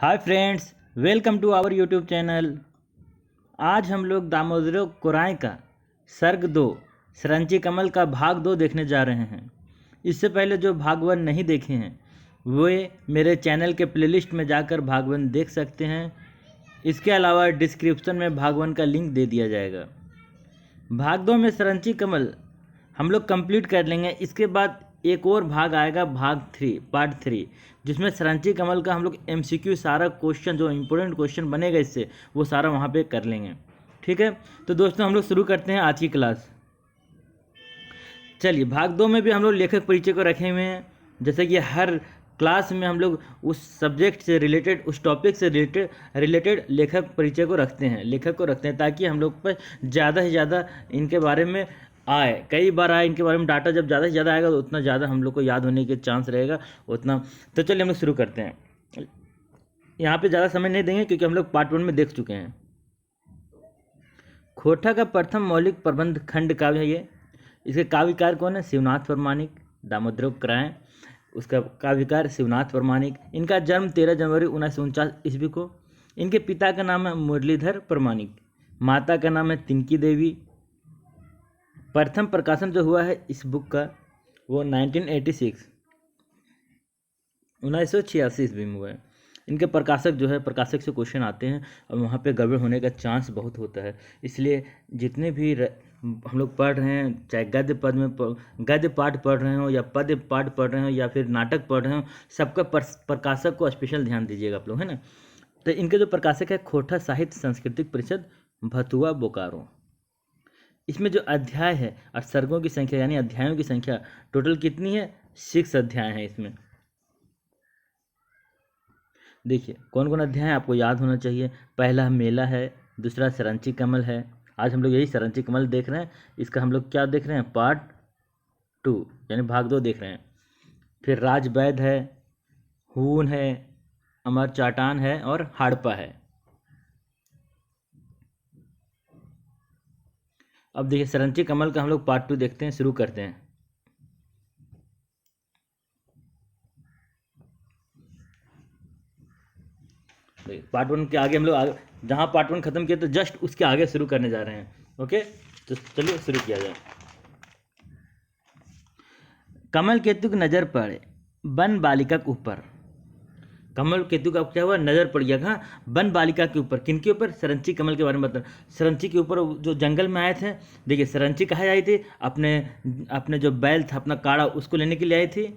Hi friends, welcome to our YouTube channel. आज हम लोग दामोदर कुराय का सर्ग 2 सरंची कमल का भाग 2 देखने जा रहे हैं। इससे पहले जो भाग 1 नहीं देखे हैं वे मेरे चैनल के प्लेलिस्ट में जाकर भाग 1 देख सकते हैं। इसके अलावा डिस्क्रिप्शन में भाग 1 का लिंक दे दिया जाएगा। भाग 2 में सरंची कमल हम लोग कंप्लीट कर लेंगे। इसके बाद एक और भाग आएगा, भाग 3 पार्ट 3, जिसमें सरंची कमल का हम लोग MCQ सारा क्वेश्चन जो इम्पोर्टेंट क्वेश्चन बनेगा इससे वो सारा वहाँ पे कर लेंगे। ठीक है, तो दोस्तों हम लोग शुरू करते हैं आज की क्लास। चलिए, भाग 2 में भी हम लोग लेखक परिचय को रखे हुए हैं। जैसे कि हर क्लास में हम लोग उस सब्जेक्ट से रिलेटेड, उस टॉपिक से रिलेटेड लेखक परिचय को रखते हैं, लेखक को रखते हैं, ताकि हम लोग पर ज़्यादा से ज़्यादा इनके बारे में आए। कई बार आए इनके बारे में डाटा, जब ज़्यादा से ज़्यादा आएगा तो उतना ज़्यादा हम लोग को याद होने के चांस रहेगा उतना। तो चलिए हम लोग शुरू करते हैं। यहाँ पे ज़्यादा समय नहीं देंगे क्योंकि हम लोग पार्ट 1 में देख चुके हैं। खोटा का प्रथम मौलिक प्रबंध खंड काव्य है ये। इसके काव्यकार कौन है? शिवनाथ परमाणिक, दामोदर कुराय, उसका काव्यकार शिवनाथ परमाणिक। इनका जन्म 13 जनवरी 1949 ईस्वी को। इनके पिता का नाम है मुरलीधर परमाणिक, माता का नाम है तिनकी देवी। प्रथम प्रकाशन जो हुआ है इस बुक का वो 1986 ईस्वी में हुआ है। इनके प्रकाशक जो है, प्रकाशक से क्वेश्चन आते हैं और वहाँ पे गड़बड़ होने का चांस बहुत होता है। इसलिए जितने भी हम लोग पढ़ रहे हैं, चाहे गद्य पाठ पढ़ रहे हो या पद्य पाठ पढ़ रहे हो या फिर नाटक पढ़ रहे हो, सबका प्रकाशक को स्पेशल ध्यान दीजिएगा आप लोग, है ना। तो इनके जो प्रकाशक है खोटा साहित्य सांस्कृतिक परिषद, भथुआ, बोकारो। इसमें जो अध्याय है और सर्गों की संख्या यानी अध्यायों की संख्या टोटल कितनी है? 6 अध्याय हैं इसमें। देखिए कौन कौन अध्याय है आपको याद होना चाहिए। पहला मेला है, दूसरा सरंची कमल है। आज हम लोग यही सरंची कमल देख रहे हैं। इसका हम लोग क्या देख रहे हैं? पार्ट 2 यानी भाग 2 देख रहे हैं। फिर राजवैद है, हून है, अमर चाटान है और हड़प्पा है। अब देखिए सरंची कमल का हम लोग पार्ट 2 देखते हैं, शुरू करते हैं। पार्ट 1 के आगे हम लोग जहाँ पार्ट 1 खत्म किया तो जस्ट उसके आगे शुरू करने जा रहे हैं। ओके, तो चलिए शुरू किया जाए। कमल केतु की नजर पड़े वन बालिका के ऊपर। कमल केतु का क्या हुआ? नजर पड़ गया कहाँ? वन बालिका के ऊपर। किन के ऊपर? सरंची कमल के बारे में बताना। सरंची के ऊपर जो जंगल में आए थे। देखिए सरंची कहाँ आई थी? अपने जो बैल था, अपना काड़ा, उसको लेने के लिए आई थी।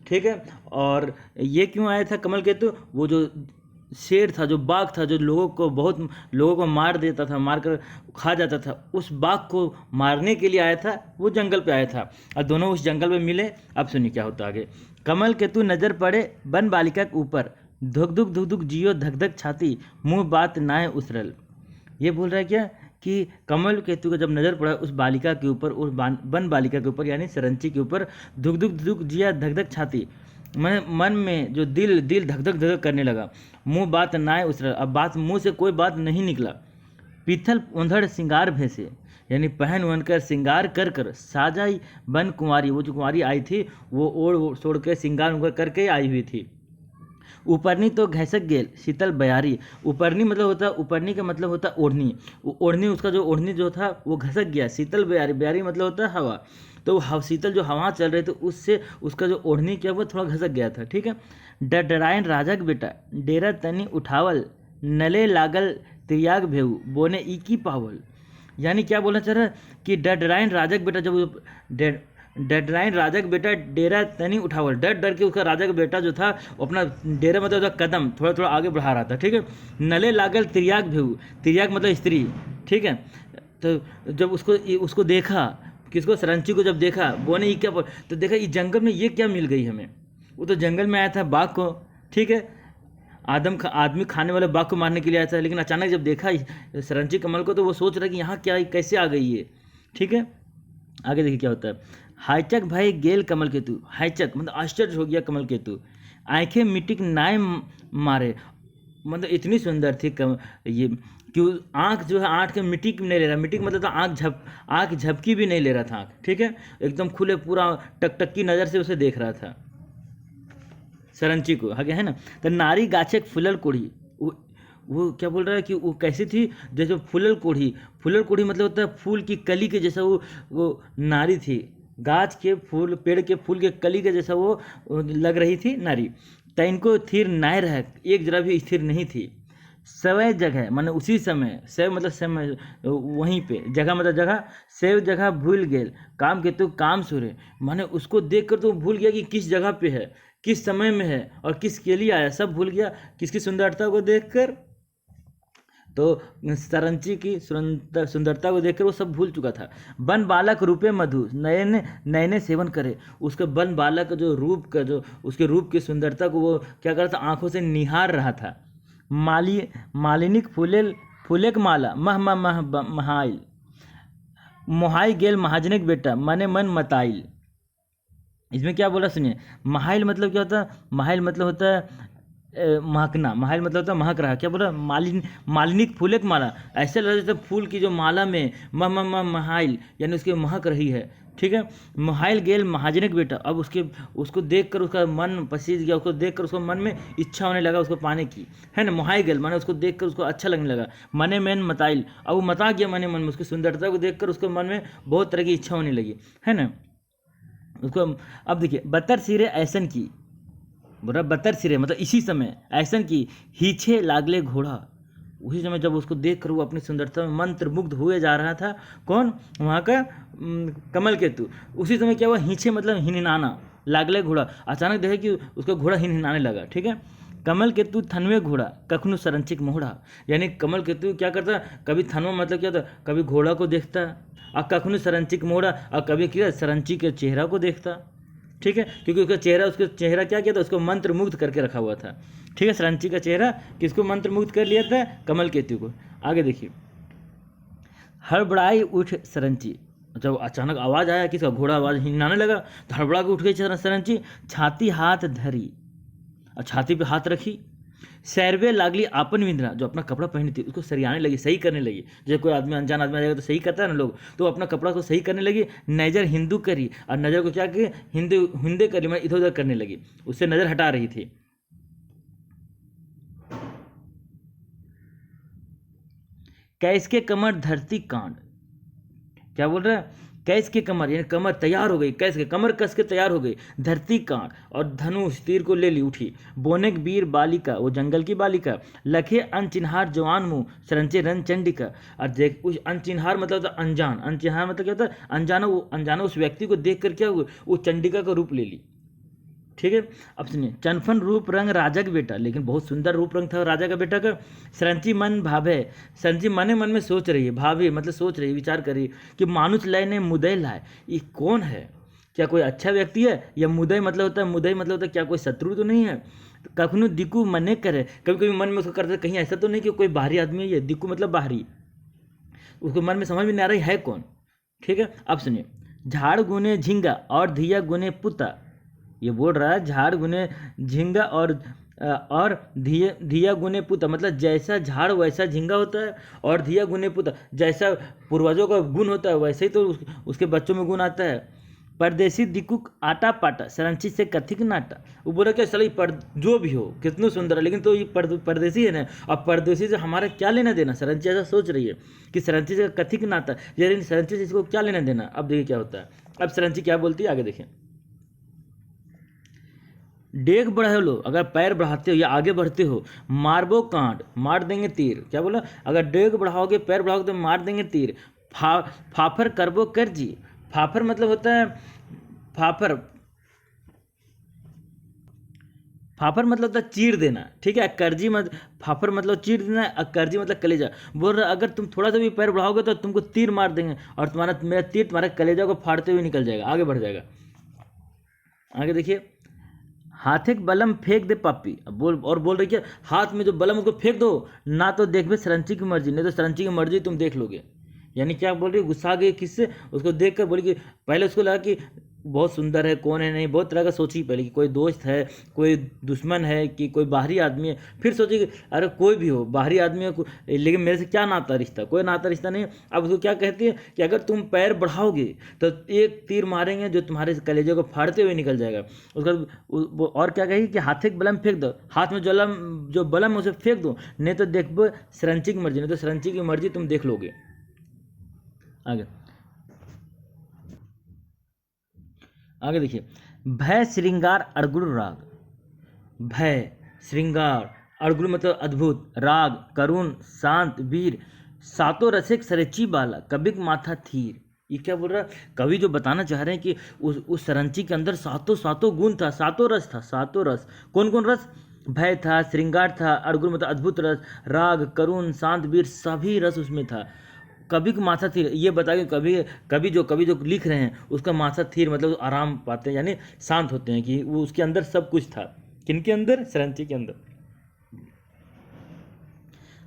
ठीक है, और ये क्यों आया था कमल केतु? वो जो शेर था, जो बाघ था, जो बहुत लोगों को मार देता था, मार कर खा जाता था, उस बाघ को मारने के लिए आया था। वो जंगल पे आया था और दोनों उस जंगल में मिले। अब सुनिए क्या होता आगे। कमल केतु नजर पड़े वन बालिका के ऊपर, धुक धुक धुक धुक जियो धक धक छाती, मुंह बात नाय उसरल। ये बोल रहा है क्या कि कमल केतु का जब नजर पड़ा उस बालिका के ऊपर, उस वन बालिका के ऊपर यानी सरंची के ऊपर, धुक धुक धुक जिया धक धक छाती, मन में जो दिल धक धक धक करने लगा। मुंह बात नाय उसरल, अब बात मुंह से कोई बात नहीं निकला। पीथल उंधड़ सिंगार भेसे, यानी पहन वन कर श्रृंगार कर कर साजाई बन कुंवारी, वो जो कुंवारी आई थी वो ओढ़ सोड़ के श्रृंगार उंगार करके आई हुई थी। ऊपरनी तो घैसक गेल शीतल बयारी। ऊपरनी मतलब होता है, ऊपरनी का मतलब होता है ओढ़नी। ओढ़नी, उसका जो ओढ़नी जो था वो घसक गया। शीतल बयारी, बयारी मतलब होता है हवा। तो वो शीतल जो हवा चल रही थी उससे उसका जो ओढ़नी क्या हुआ, थोड़ा घसक गया था। ठीक है। डरायन राजक बेटा डेरा तनी उठावल, नले लागल तियाग भेऊ बोने ई की पावल। यानी क्या बोलना चाह रहा है कि डरायन राजक बेटा, जब डरायन राजा का बेटा डेरा तनी उठावल, डर डर के उसका राजा का बेटा जो था वो अपना डेरा मतलब कदम थोड़ा थोड़ा आगे बढ़ा रहा था। ठीक है। नले लागल तिरयाग भेऊ, तिरयाग मतलब स्त्री। ठीक है, तो जब उसको देखा, किसको? सरंची को जब देखा, बोने ये क्या, तो देखा इस जंगल में ये क्या मिल गई हमें। वो तो जंगल में आया था बाघ को, ठीक है, आदमी खाने वाले बाघ को मारने के लिए आया था, लेकिन अचानक जब देखा सरंची कमल को तो वो सोच रहा है कि यहाँ क्या, कैसे आ गई ये। ठीक है, आगे देखिए क्या होता है। हाईचक भाई गेल कमल केतु, हाईचक मतलब आश्चर्य हो गया कमल केतु। आंखें मिटिक नाय मारे, मतलब इतनी सुंदर थी ये कि आँख जो है, आँख के मिटिक नहीं ले रहा। मिटिक मतलब तो आँख झपकी भी नहीं ले रहा था आँख। ठीक है, एकदम खुले पूरा टकटक की नज़र से उसे देख रहा था। सरंची को आगे है ना। तो नारी गाछे फुलल कोढ़ी, वो क्या बोल रहा है कि वो कैसी थी, जैसे फुलल कोढ़ी, फुलल कोढ़ी मतलब होता है फूल की कली के जैसा वो नारी थी, गाछ के फूल, पेड़ के फूल के कली के जैसा वो लग रही थी नारी। तो इनको थिर नाय रह, एक जरा भी स्थिर नहीं थी। सवय जगह माने उसी समय, सव मतलब समय वहीं पे, जगह मतलब जगह, सेव जगह भूल गेल काम के तो काम सुरे, माने उसको देख कर तो भूल गया कि किस जगह पे है, किस समय में है और किसके लिए आया, सब भूल गया किसकी सुंदरता को देखकर। तो सरंची की सुंदरता को देखकर वो सब भूल चुका था। वन बालक रूपे मधु नयने नयने सेवन करे, उसके वन बालक का जो रूप का जो उसके रूप की सुंदरता को वो क्या कर रहा था, आंखों से निहार रहा था। मालिनिक फूलेक माला मह मह मह महाइल, मोहाई गेल महाजनिक बेटा मने मन मताइल। इसमें क्या बोला सुनिए, महाइल मतलब क्या होता है, महाइल मतलब होता है महकना, महाइल मतलब होता है महक रहा। क्या बोला, मालिनिक फूलेक माला, ऐसे लग रहा था फूल की जो माला में महाइल यानी उसके महक रही है, ठीक है। महाइल गेल महाजनिक बेटा, अब उसको देखकर उसका मन पसीज गया, उसको देखकर उसको मन में इच्छा होने लगा उसको पाने की, है ना। मोहाई गेल माने उसको देखकर उसको अच्छा लगने लगा, मने मन मताइल, अब वो मता गया मने मन में, उसकी सुंदरता को देखकर उसको मन में बहुत तरह की इच्छा होने लगी, है ना उसको। अब देखिए, बतर सिरे ऐसन की, बोला बतर सिरे मतलब इसी समय, ऐसन की हीछे लागले घोड़ा, उसी समय जब उसको देख कर वो अपनी सुंदरता में मंत्रमुग्ध हुए जा रहा था, कौन, वहाँ का कमल केतु। उसी समय क्या हुआ, हीछे मतलब हिनहिनाना, लागले घोड़ा, अचानक देखे कि उसका घोड़ा हिनहिनाने लगा, ठीक है। कमल केतु थनवे घोड़ा कखनु सरंचिक मोहड़ा, यानी कमल केतु क्या करता, कभी थनवा मतलब क्या होता, कभी घोड़ा को देखता, और कखनु सरंचिक मोहड़ा, और कभी क्या सरंची के चेहरा को देखता, ठीक है, क्योंकि उसका चेहरा क्या किया था, उसको मंत्र मुग्ध करके रखा हुआ था, ठीक है। सरंची का चेहरा किसको मंत्र मुग्ध कर लिया था, कमल केतु को। आगे देखिए, हड़बड़ाई उठ सरंची, जब अचानक आवाज़ आया किसका, घोड़ा आवाज़ हिलाने लगा तो हड़बड़ा के उठ गई सरंची, छाती हाथ धरी, और छाती पे हाथ रखी, सैरवे लागली आपन विंद्रा, जो अपना कपड़ा पहनी थी उसको सरियाने लगी, सही करने लगी, जैसे कोई आदमी अनजान आदमी आ जाएगा तो सही करता है ना लोग, तो अपना कपड़ा को सही करने लगी। नज़र हिंदू करी, और नज़र को क्या की, हिंदे करी, मैं इधर उधर करने लगी, उससे नज़र हटा रही थी। कैस के कमर धरती कांड, क्या बोल रहा है, कैस के कमर यानी कमर तैयार हो गई, कैस के कमर कस के तैयार हो गई, धरती कांड और धनुष तीर को ले ली उठी। बोनेक वीर बालिका, वो जंगल की बालिका, लखे अनचिन्हार जवान मुँह सरंचे रन चंडिका, और देख उस अनचिन्हार मतलब होता अनजान, अनचिन्हार मतलब क्या होता है, अनजाना उस व्यक्ति को देख कर क्या हुआ, वो चंडिका का रूप ले ली, ठीक है। अब सुनिए, चनफन रूप रंग राजा का बेटा, लेकिन बहुत सुंदर रूप रंग था राजा का बेटा का। सरंची मन भावे, सरंची मने मन में सोच रही है, भावे मतलब सोच रही, विचार कर रही कि मानुष लय ने मुदय लाए, ये कौन है, क्या कोई अच्छा व्यक्ति है, या मुदय मतलब होता है, मुदय मतलब होता है क्या कोई शत्रु तो नहीं है। कखनो दिक्कू मने करे, कभी कभी मन में उसको करते कहीं ऐसा तो नहीं कि कोई बाहरी आदमी है, ये दिक्कू मतलब बाहरी, उसको मन में समझ में नहीं आ रही है कौन, ठीक है। अब सुनिए, झाड़ गुने झिंगा और धिया गुने पुता, ये बोल रहा है झाड़ गुने झिंगा और धिया गुने पुता, मतलब जैसा झाड़ वैसा झिंगा होता है, और धिया गुने पुता, जैसा पूर्वजों का गुण होता है वैसे ही तो उसके बच्चों में गुण आता है। परदेसी दिकुक आटा पाटा सरंची से कथिक नाटा, वो बोला क्या चलो पर जो भी हो कितना सुंदर है, लेकिन तो ये परदेसी है ना, और परदेसी से हमारा क्या लेना देना, सरंची ऐसा सोच रही है कि सरंची से कथिक नाटा, यानी सरंची से इसको क्या लेना देना। अब देखिए क्या होता है, अब सरंची क्या बोलती है, आगे देखें। डेग बढ़ा लो, अगर पैर बढ़ाते हो या आगे बढ़ते हो, मारबो कांड, मार देंगे तीर, क्या बोला, अगर डेग बढ़ाओगे पैर बढ़ाओगे तो मार देंगे तीर। फाफर करबो कर जी, फाफर मतलब होता है फाफर, फाफर मतलब होता है चीर देना, ठीक है। करजी मत, फाफर मतलब चीर देना, करजी मतलब कलेजा। बोल रहा अगर तुम थोड़ा सा भी पैर बढ़ाओगे तो तुमको तीर मार देंगे, और मेरा तीर तुम्हारे कलेजा को फाड़ते हुए निकल जाएगा, आगे बढ़ जाएगा। आगे देखिए, हाथे के बलम फेंक दे पापी, बोल रही क्या, हाथ में जो बलम उसको फेंक दो, ना तो देखबे सरंची की मर्जी, नहीं तो सरंची की मर्जी तुम देख लोगे। यानी क्या बोल रही, गुस्सा आ गई किससे, उसको देख कर बोली कि पहले उसको लगा कि बहुत सुंदर है, कौन है नहीं, बहुत तरह का सोची पहले कि कोई दोस्त है, कोई दुश्मन है, कि कोई बाहरी आदमी है। फिर सोची कि अरे कोई भी हो, बाहरी आदमी है, लेकिन मेरे से क्या नाता रिश्ता, कोई नाता रिश्ता नहीं है। अब उसको क्या कहती है कि अगर तुम पैर बढ़ाओगे तो एक तीर मारेंगे जो तुम्हारे कलेजे को फाड़ते हुए निकल जाएगा। उसका और क्या कही कि हाथे बलम फेंक दो, हाथ में जो बलम है उसे फेंक दो, नहीं तो देखो सरंची की मर्जी, नहीं तो सरंची की मर्जी तुम देख लोगे। आगे आगे देखिए, भय श्रृंगार अड़गुल राग। भय श्रृंगार अड़गुल मतलब अद्भुत, राग करुण शांत वीर, सातों रसिक सरची बाला कबिक माथा थीर। ये क्या बोल रहा है कवि? जो बताना चाह रहे हैं कि उस सरंची के अंदर सातों सातों गुण था, सातों रस था, सातों रस। कौन कौन रस? भय था, श्रृंगार था, अड़गुल मतलब अद्भुत रस, राग करुण शांत वीर, सभी रस उसमें था। कवि का माथा थीर, ये बताया कि कवि जो लिख रहे हैं उसका माथा थीर मतलब आराम पाते हैं, यानी शांत होते हैं, कि वो उसके अंदर सब कुछ था। किनके अंदर? सरंची के अंदर।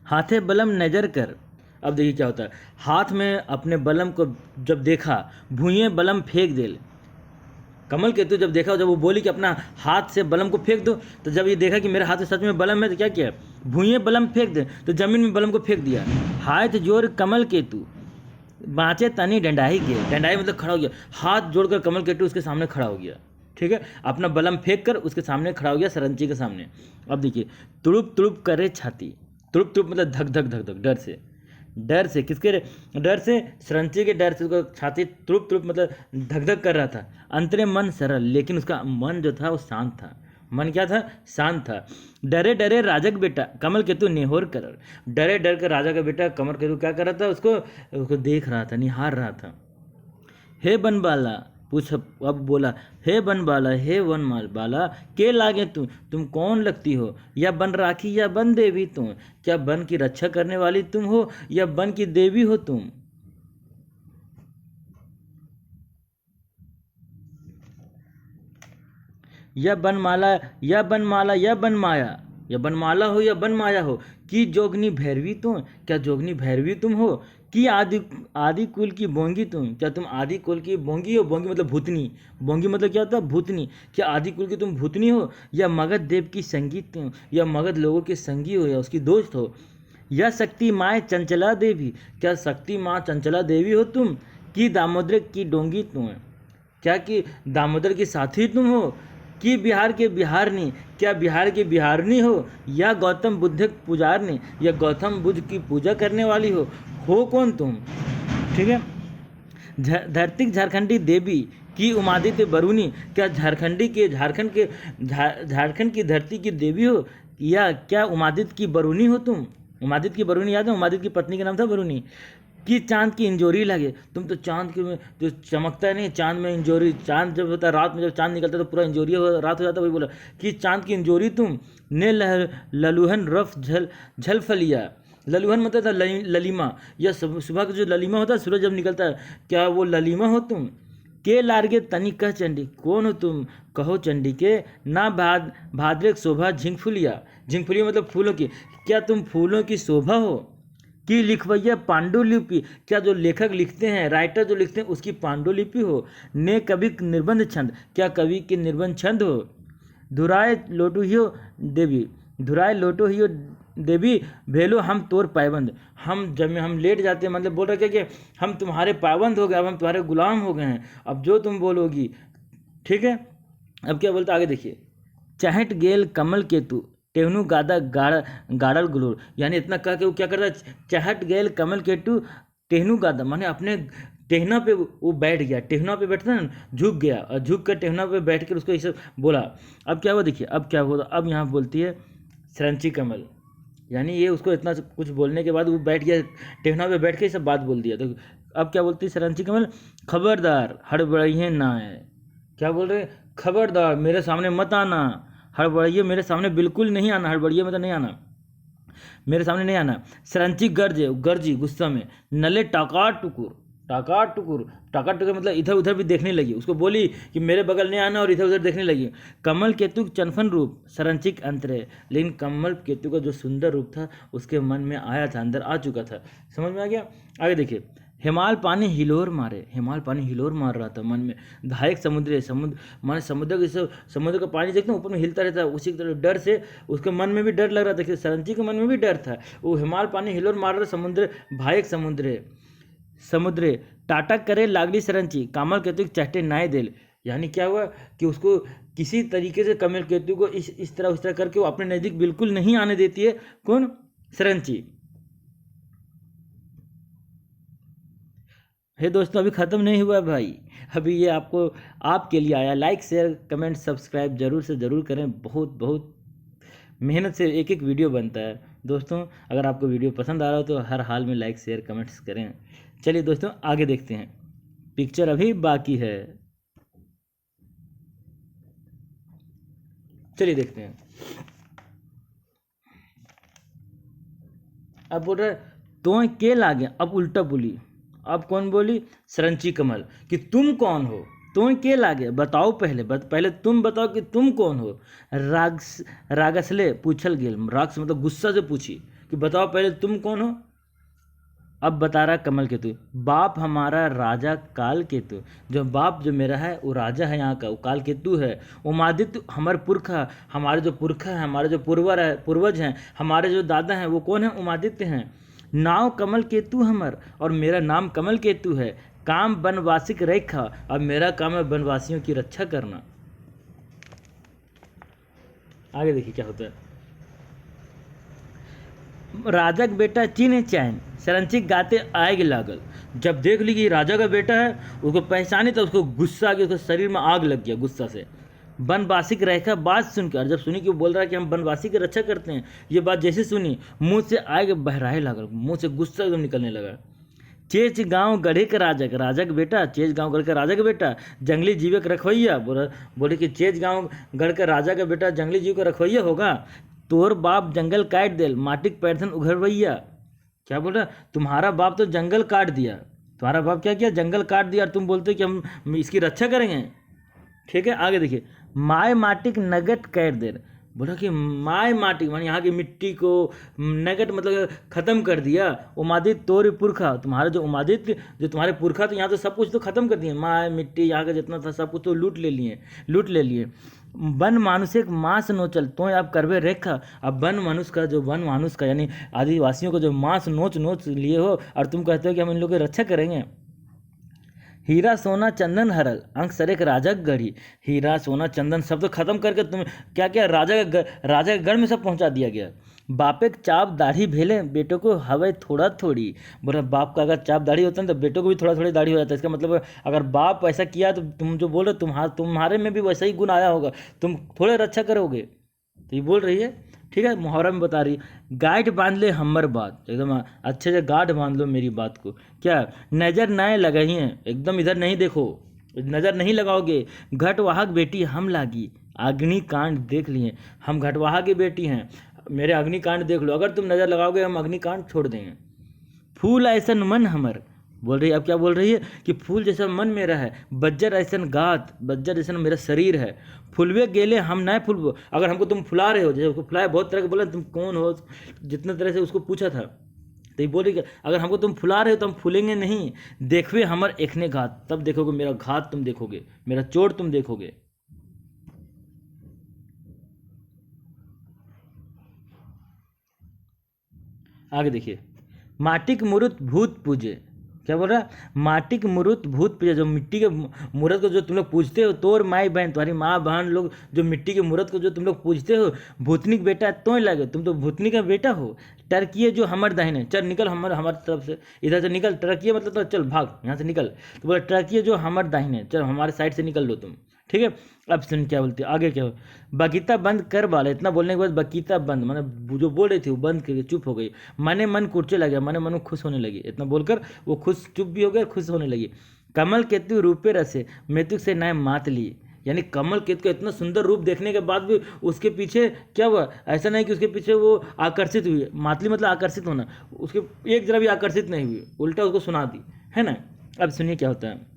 हाथे बलम नजर कर। अब देखिए क्या होता है, हाथ में अपने बलम को जब देखा, भूये बलम फेंक दे। कमल केतु जब देखा, जब वो बोली कि अपना हाथ से बलम को फेंक दो, तो जब ये देखा कि मेरे हाथ में सच में बलम है, तो क्या किया? भूये बलम फेंक दे, तो जमीन में बलम को फेंक दिया। हाथ जोर कमल केतु बाँचे तनी डंडाई के, डंडाई मतलब खड़ा हो गया, हाथ जोड़कर कमल केतु उसके सामने खड़ा हो गया। ठीक है, अपना बलम फेंक कर उसके सामने खड़ा हो गया, सरंची के सामने। अब देखिए, तुड़ुप तुड़ुप करे छाती, तुड़ुप तुड़ुप मतलब धक धक धक धक, डर से, डर से, किसके डर से? सरंची के डर से उसका छाती तुड़ुप तुड़ुप मतलब धक धक कर रहा था। अंतरे मन सरल, लेकिन उसका मन जो था वो शांत था। मन क्या था? शांत था। डरे डरे राजक बेटा कमल केतु निहोर कर, डरे डर कर राजा का बेटा कमल केतु क्या कर रहा था? उसको देख रहा था, निहार रहा था। हे बनबाला, पूछ अब बोला, हे बनबाला, हे वनमाल बाला, के लागे तुम कौन लगती हो? या बन राखी या बन देवी तुम? क्या बन की रक्षा करने वाली तुम हो या बन की देवी हो तुम? या बनमाला या बनमाला या बनमाया, या बनमाला हो या बनमाया हो, कि जोगनी भैरवी तुम? क्या जोगनी भैरवी तुम हो? कि आदि कुल की बोंगी तुम? क्या तुम आदि कुल की बोंगी हो? बोंगी मतलब भूतनी, बोंगी मतलब क्या होता है? भूतनी। क्या आदि कुल की तुम भूतनी हो? या मगध देव की संगीत तुम? या मगध लोगों के संगी हो या उसकी दोस्त हो? या शक्ति माँ चंचला देवी, क्या शक्ति माँ चंचला देवी हो तुम? कि दामोदर की डोंगी तुम? क्या कि दामोदर की साथी तुम हो? कि बिहार के बिहारनी, क्या बिहार के बिहारनी हो? या गौतम बुद्ध के पुजारनी, या गौतम बुद्ध की पूजा करने वाली हो कौन तुम? ठीक है, धरती झारखंडी देवी की उमादित्य बरूनी, क्या झारखंड की धरती की देवी हो? या क्या उमादित्य की बरूनी हो तुम? उमादित्य की बरूनी याद है? उमादित्य की पत्नी का नाम था बरूनी। कि चांद की इंजोरी लगे, तुम तो चांद के में जो चमकता है नहीं, चांद में इंजोरी, चांद जब होता है रात में, जब चांद निकलता है तो पूरा इंजोरी रात हो जाता है। वही बोला कि चांद की इंजोरी तुम, ने ललुहन रफ झल फलिया। ललुहन मतलब था ललीमा, या सुबह का जो ललीमा होता है, सूरज जब निकलता है, क्या वो ललीमा हो तुम? के लारगे तनी कह चंडी, कौन हो तुम? कहो चंडी के ना भाद्रे शोभा झिंगफुलिया, झिंगफुलिया मतलब फूलों की, क्या तुम फूलों की शोभा हो? कि लिखवैया पांडुलिपि, क्या जो लेखक लिखते हैं, राइटर जो लिखते हैं उसकी पांडुलिपि हो? ने कवि निर्बंध छंद, क्या कवि के निर्बंध छंद हो? धुराए लोटो हियो देवी, धुराए लोटो हियो देवी, भेलो हम तोर पायबंद। हम जब हम लेट जाते हैं, मतलब बोल रहे कि हम तुम्हारे पाबंद हो गए, अब हम तुम्हारे गुलाम हो गए हैं, अब जो तुम बोलोगी। ठीक है, अब क्या बोलता आगे देखिए, चहट गेल कमल केतु टेहनु गादा गाड़ल गुलूर, यानी इतना कह के वो क्या करता है? चहट गेल कमल केतु टेहनु गादा, माने अपने टेहना पे वो बैठ गया, टेहना पे बैठता ना, झुक गया, और झुक कर टेहना पे बैठ कर उसको ये सब बोला। अब क्या हुआ देखिए, अब क्या हुआ, अब यहाँ बोलती है सरंची कमल, यानी ये उसको इतना कुछ बोलने के बाद वो बैठ गया, टेहना पे बैठ के सब बात बोल दिया। तो अब क्या बोलती है सरंची कमल? खबरदार हड़बड़ाइए ना है। क्या बोल रहे? खबरदार मेरे सामने मत आना, हड़बड़ाइए मेरे सामने बिल्कुल नहीं आना, हड़बड़ाइए मतलब नहीं आना, मेरे सामने नहीं आना। सरंची गर्जी गुस्सा में, नले टाकार टुकुर, टाकार टुकुर, टाकार टुकुर मतलब इधर उधर भी देखने लगी, उसको बोली कि मेरे बगल नहीं आना, और इधर उधर देखने लगी। कमल केतु चनफन रूप सरंचिक अंतरे, लेकिन कमल केतु का जो सुंदर रूप था उसके मन में आया था, अंदर आ चुका था, समझ में आ गया। आगे देखिए, हिमाल पानी हिलोर मारे, हिमाल पानी हिलोर मार रहा था मन में। धायक समुद्र, समुद्र माने समुद्र के समुद्र का पानी देखते हैं ऊपर में हिलता रहता है, उसी की तरह डर से उसके मन में भी डर लग रहा था कि सरंची के मन में भी डर था। वो हिमाल पानी हिलोर मार रहा समुद्र भायक समुद्र समुद्रे टाटा करे लागली सरंची कामल केतु चट्टे नाय देल। यानी क्या हुआ कि उसको किसी तरीके से कमल केतु को इस तरह उस तरह करके वो अपने नज़दीक बिल्कुल नहीं आने देती है। कौन? सरंची। हे दोस्तों अभी ख़त्म नहीं हुआ भाई, अभी ये आपके लिए आया। लाइक शेयर कमेंट सब्सक्राइब जरूर से ज़रूर करें, बहुत बहुत मेहनत से एक एक वीडियो बनता है दोस्तों। अगर आपको वीडियो पसंद आ रहा हो तो हर हाल में लाइक शेयर कमेंट्स करें। चलिए दोस्तों आगे देखते हैं, पिक्चर अभी बाकी है, चलिए देखते हैं। अब बोल रहा तो के लागे, अब उल्टा बोली। अब कौन बोली? सरंची कमल कि तुम कौन हो, तो के लागे बताओ, पहले तुम बताओ कि तुम कौन हो। रागसले पूछल गेल, राग से मतलब गुस्सा से पूछी कि बताओ पहले तुम कौन हो। अब बता रहा कमल केतु, बाप हमारा राजा काल केतु, जो बाप जो मेरा है वो राजा है यहाँ का, वो काल केतु है। उमादित्य हमारे पुरखा, हमारे जो पुरखा है, हमारे जो पूर्वज हैं, हमारे जो दादा हैं वो कौन है? उमादित्य हैं। नाव कमल केतु हमर, और मेरा नाम कमल केतु है। काम वनवासिक रेखा, अब मेरा काम है वनवासियों की रक्षा करना। आगे देखिए क्या होता है। राजा का बेटा चीन चैन सरंची गाते आएगी लागल। जब देख ली कि राजा का बेटा है, उसको पहचानी तो उसको गुस्सा आ गया, उसके शरीर में आग लग गया गुस्सा से। वनवासी की रेखा बात सुनकर, जब सुनी कि वो बोल रहा है कि हम वनवासी की रक्षा करते हैं, ये बात जैसे सुनी मुंह से आगे बहराए लागल, मुंह से गुस्सा एकदम निकलने लगा। चेच गांव गढ़े के राजा का बेटा, चेच गांव गढ़ के राजा का बेटा, जंगली जीव का रखवैया। बोले कि चेच गांव गढ़ के राजा का बेटा जंगली जीव का रखवैया होगा। तोर बाप जंगल काट देल, माटिक पैरथन उघरवैया। क्या बोल रहा? तुम्हारा बाप तो जंगल काट दिया, तुम्हारा बाप क्या किया? जंगल काट दिया, और तुम बोलते हो कि हम इसकी रक्षा करेंगे। ठीक है, आगे देखिए। माय माटिक नगट कैर देर, बोला कि माय माटी मानी यहाँ की मिट्टी को नगट मतलब ख़त्म कर दिया। उमादित्य तोर पुरखा, तुम्हारा जो उमादित्य जो तुम्हारे पुरखा, तो यहाँ तो सब कुछ तो ख़त्म कर दिए, माय मिट्टी यहाँ का जितना था सब कुछ तो लूट ले लिए। वन मानुष एक मांस नोचल, तो आप करवे रेखा। अब वन मानुष का यानी आदिवासियों को जो मांस नोच लिए हो, और तुम कहते हो कि हम इन लोगों की रक्षा करेंगे। हीरा सोना चंदन हरल, अंक सरेक राजा गढ़ी। हीरा सोना चंदन सब तो खत्म करके तुम क्या क्या राजा के गढ़ में सब पहुंचा दिया गया। बापे के चाप दाढ़ी भेले, बेटों को हवे थोड़ा थोड़ी। बोला बाप का अगर चाप दाढ़ी होता है तो बेटों को भी थोड़ा थोड़ी दाढ़ी हो जाता है। इसका मतलब अगर बाप ऐसा किया तो तुम जो बोल रहे तुम्हारे में भी वैसा ही गुण आया होगा, तुम थोड़े रक्षा करोगे। तो ये बोल रही है, ठीक है, मुहावरा में बता रही है। गांठ बांध ले हमर बात, एकदम अच्छे से गांठ बांध लो मेरी बात को। क्या? नज़र नए लगाई हैं, एकदम इधर नहीं देखो, नज़र नहीं लगाओगे। घटवाहक बेटी हम लागी, अग्निकांड देख लिए, हम घटवाहा की बेटी हैं, मेरे अग्निकांड देख लो, अगर तुम नज़र लगाओगे हम अग्निकांड छोड़ देंगे। फूल ऐसन मन हमर, बोल रही है, अब क्या बोल रही है कि फूल जैसा मन मेरा है, बज्जर ऐसन गात, बज्जर जैसा मेरा शरीर है। फुलवे गेले हम नए फुलबो, अगर हमको तुम फुला रहे हो, जैसे उसको फुलाया बहुत तरह के, बोला तुम कौन हो, जितने तरह से उसको पूछा था, तो ये बोल रही अगर हमको तुम फुला रहे हो तो हम फूलेंगे नहीं। देखवे हमर एखने घात, तब देखोगे मेरा घात तुम देखोगे, मेरा चोट तुम देखोगे। आगे देखिए। माटिक मूर्त भूत पूजे, क्या बोल रहा है? माटिक मूर्त भूत पूजे, जो मिट्टी के मूर्त को जो तुम लोग पूजते हो, तोर माई बहन तुम्हारी माँ बहन लोग जो मिट्टी के मूर्त को जो तुम लोग पूजते हो, भूतनी का बेटा तो लगे, तुम तो भूतनी का बेटा हो। टर्किए जो हमर दाहिने, चल निकल हमारी तरफ से, इधर से निकल। टर्किए मतलब तो चल भाग यहाँ से निकल, तो बोला टर्किए जो हमर दाहिने, चल हमारे साइड से निकल लो तुम। ठीक है, अब सुन क्या बोलते आगे क्या हो। बगीता बंद कर वाले, इतना बोलने के बाद बगीता बंद, मैंने जो बोल रही थी वो बंद करके चुप हो गई। मने मन कुर्चे लगे, मने मन खुश होने लगी, इतना बोलकर वो खुश चुप भी हो गया, खुश होने लगी। कमल केतु रूपे रसे, मेतुक से नए मात ली, यानी कमल केतु का इतना सुंदर रूप देखने के बाद भी उसके पीछे क्या हुआ? ऐसा नहीं कि उसके पीछे वो आकर्षित हुई, मातली मतलब आकर्षित होना, उसके एक जरा भी आकर्षित नहीं हुई, उल्टा उसको सुना दी, है ना। अब सुनिए क्या होता है।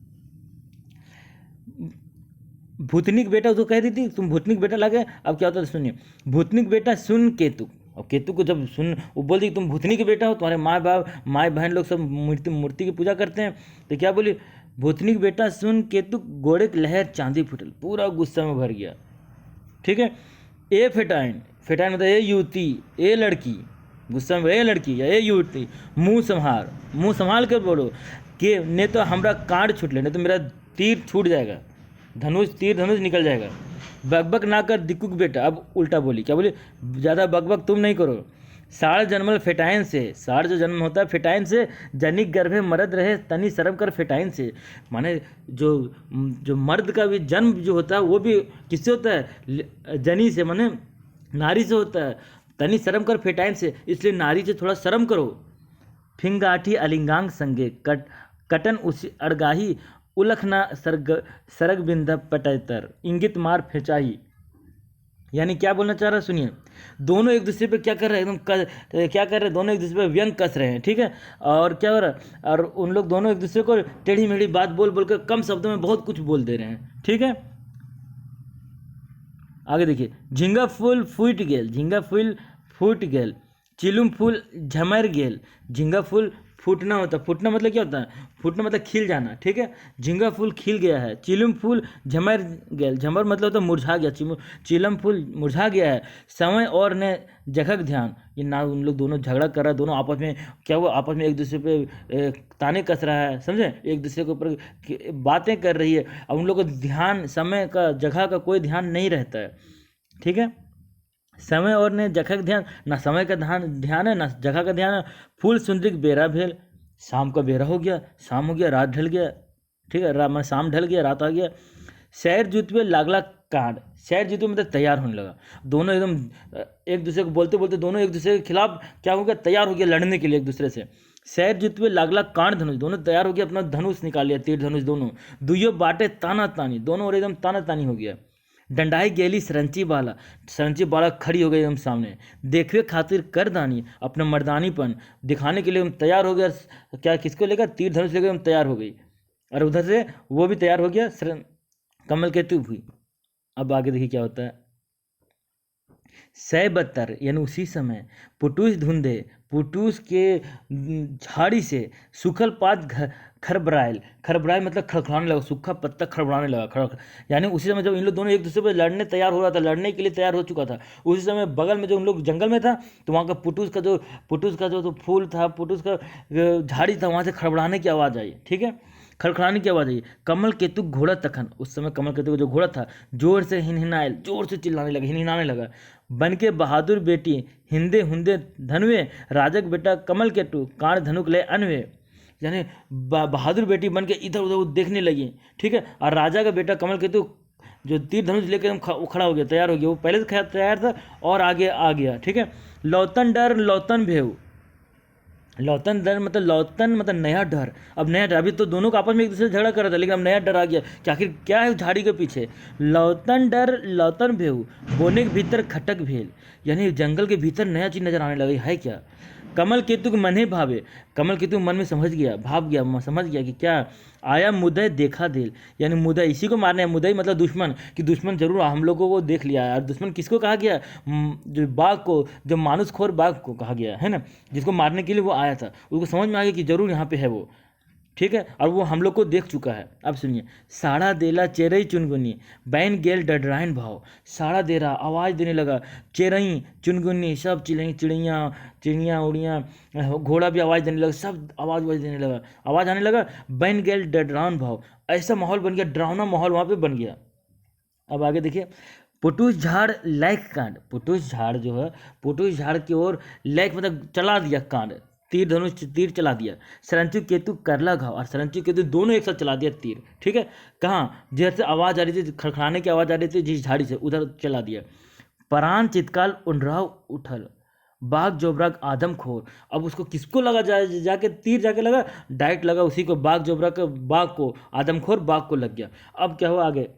भूतनिक बेटा उसको कह दी थी तुम भूतनिक बेटा लगे, अब क्या होता है सुनिए। भूतनिक बेटा सुन केतु, और केतु को जब सुन वो बोल दी तुम भूतनी के बेटा हो, तुम्हारे माँ बहन लोग सब मूर्ति की पूजा करते हैं, तो क्या बोली, भूतनी के बेटा सुन केतु गोड़े की लहर चांदी फुटल, पूरा गुस्सा में भर गया। ठीक है। ए फेटाइन, फेटाइन मतलब ए युवती, ए लड़की, गुस्सा में ए लड़की या ए युवती, मुंह संभाल कर बोलो कि नहीं तो हमरा कांड छूट ले, नहीं तो मेरा तीर छूट जाएगा, तीर धनुष निकल जाएगा। बकबक ना कर दिक्कू के बेटा, अब उल्टा बोली, क्या बोली, ज़्यादा बकबक तुम नहीं करो। साढ़ जन्मल फेटाइन से, साढ़ जो जन्म होता है फेटाइन से, जनिक गर्भे मर्द रहे तनी शर्म कर फेटाइन से, माने जो मर्द का भी जन्म जो होता है वो भी किससे होता है, जनी से, माने नारी से होता है। तनी शर्म कर फेटाइन से, इसलिए नारी से थोड़ा शर्म करो। फिंगाठी अलिंगांग संगे कटन उसी अड़गाही, उलखना सरग बिंद पटैतर, इंगित मार फेंचाई। यानी क्या बोलना चाह रहा है, सुनिए, दोनों एक दूसरे पे क्या कर रहे हैं, क्या कर रहे हैं, दोनों एक दूसरे पे व्यंग कस रहे हैं। ठीक है। और क्या हो रहा है, और उन लोग दोनों एक दूसरे को टेढ़ी मेढ़ी बात बोल कर कम शब्दों में बहुत कुछ बोल दे रहे हैं। ठीक है। आगे देखिए, झिंगा फूल फूट गेल, झिंगा फूल फूट गेल, चिलुम फूल झमर गेल। झिंगा फूल फूटना होता है, फूटना मतलब क्या होता है, फूटना मतलब खिल जाना। ठीक है। झिंगा फूल खिल गया है, चिलम फूल झमर गेल, झमर मतलब होता है मुरझा गया, चिलम फूल मुरझा गया है। समय और ने जगह ध्यान, ये ना उन लोग दोनों झगड़ा कर रहा है, दोनों आपस में क्या हुआ, आपस में एक दूसरे पे ताने कस रहा है, समझे, एक दूसरे के ऊपर बातें कर रही है। अब उन लोग को ध्यान, समय का जगह का कोई ध्यान नहीं रहता है। ठीक है। समय और ने जगह ध्यान, ना समय का ध्यान है ना जगह का ध्यान है। फूल सुंदरिक बेरा भेल, शाम का बेरा हो गया, शाम हो गया, रात ढल गया। ठीक है। शाम ढल गया, रात आ गया। शहर जुतवे लागला कांड, शहर जुतवे मतलब तैयार होने लगा, दोनों एकदम एक दूसरे को बोलते बोलते दोनों एक दूसरे के खिलाफ क्या हो गया, तैयार हो गया लड़ने के लिए एक दूसरे से। शहर जुतवे लागला कांड धनुष, दोनों तैयार हो गया, अपना धनुष निकाल लिया, तीर धनुष दोनों। दुइयो बाटे ताना तानी, दोनों और एकदम ताना तानी हो गया। डंडाई गेली सरंची बाला खड़ी हो गई एकदम सामने, देखवे खातिर कर दानी, अपना मर्दानीपन दिखाने के लिए हम तैयार हो गया। क्या किसको लेकर, तीर धनुष लेकर हम तैयार हो गई, और उधर से वो भी तैयार हो गया, कमल केतु भी। अब आगे देखिए क्या होता है। 172 यानी उसी समय पुटूस धुंधे, पुटूस के झाड़ी से सूखल पात खरबरायल, खरबरायल मतलब खड़खड़ाने लगा, सूखा पत्ता खड़बड़ाने लगा, यानी उसी समय जब इन लोग दोनों एक दूसरे पर लड़ने तैयार हो रहा था, लड़ने के लिए तैयार हो चुका था, उसी समय बगल में जो उन लोग जंगल में था, तो वहाँ का पुटूस का जो तो फूल था, पुटूस का झाड़ी था, वहाँ से खड़बड़ाने की आवाज़ आई। ठीक है। खड़खड़ाने की आवाज़ आई। कमल केतु घोड़ा तखन, उस समय कमल केतु का जो घोड़ा था जोर से हिनहिनायल, जोर से चिल्लाने लगा, हिनहिनाने लगा। बन के बहादुर बेटी हिंदे हुंदे धनवे, राजक बेटा कमल केतु कांड धनुक ले अनवे, यानी बहादुर बेटी बन के इधर उधर देखने लगी। ठीक है। और राजा का बेटा कमल केतु जो तीर धनुष लेकर वो खड़ा हो गया, तैयार हो गया, वो पहले से तैयार था और आगे आ गया। ठीक है। लौतन डर लौतन भेव, लौतन डर मतलब नया डर, अब नया डर, अभी तो दोनों का आपस में एक दूसरे से झगड़ा कर रहा था, लेकिन अब नया डर आ गया कि आखिर क्या है झाड़ी के पीछे। लौतन डर लौतन भेव, बोने के भीतर खटक भेल, यानी जंगल के भीतर नया चीज़ नजर आने लगी है क्या। कमल केतु के मन ही भावे, कमल केतु मन में समझ गया, भाव गया, समझ गया कि क्या आया मुदय देखा दिल, यानी मुदय इसी को मारना है, मुदय मतलब दुश्मन, कि दुश्मन जरूर हम लोगों को देख लिया है। और दुश्मन किसको कहा गया, जो बाघ को, जो मानुसखोर बाघ को कहा गया है ना, जिसको मारने के लिए वो आया था, उसको समझ में आ गया कि जरूर यहाँ पे है वो। ठीक है। और वो हम लोग को देख चुका है। अब सुनिए, साड़ा देला चेरई चुनगुनी, बैन गेल डडराइन भाव, साड़ा दे रहा, आवाज़ देने लगा, चेरई चुनगुनी सब चिड़ियाँ उड़ियाँ, घोड़ा भी आवाज़ देने लगा, सब आवाज़ देने लगा, आवाज़ आने लगा। बैन गेल डडराइन भाव, ऐसा माहौल बन गया, डरावना माहौल वहाँ पे बन गया। अब आगे देखिए, पुटूस झाड़ लैक कांड, पुटूस झाड़ जो है, पुटूस झाड़ की ओर लैक मतलब चला दिया कांड, तीर धनुष तीर चला दिया। सरंचु केतु करला घाव, और सरंचु केतु दोनों एक साथ चला दिया तीर। ठीक है। कहाँ, जैसे आवाज़ आ रही थी, खड़खड़ाने की आवाज़ आ रही थी जिस झाड़ी से, उधर चला दिया। परान चितकाल उंडराव उठल, बाघ जोबराग आदमखोर, अब उसको किसको लगा, जाके तीर जाके लगा, डायरेक्ट लगा उसी को, बाघ जोबराग बाघ को, आदमखोर बाघ को लग गया। अब क्या हुआ आगे,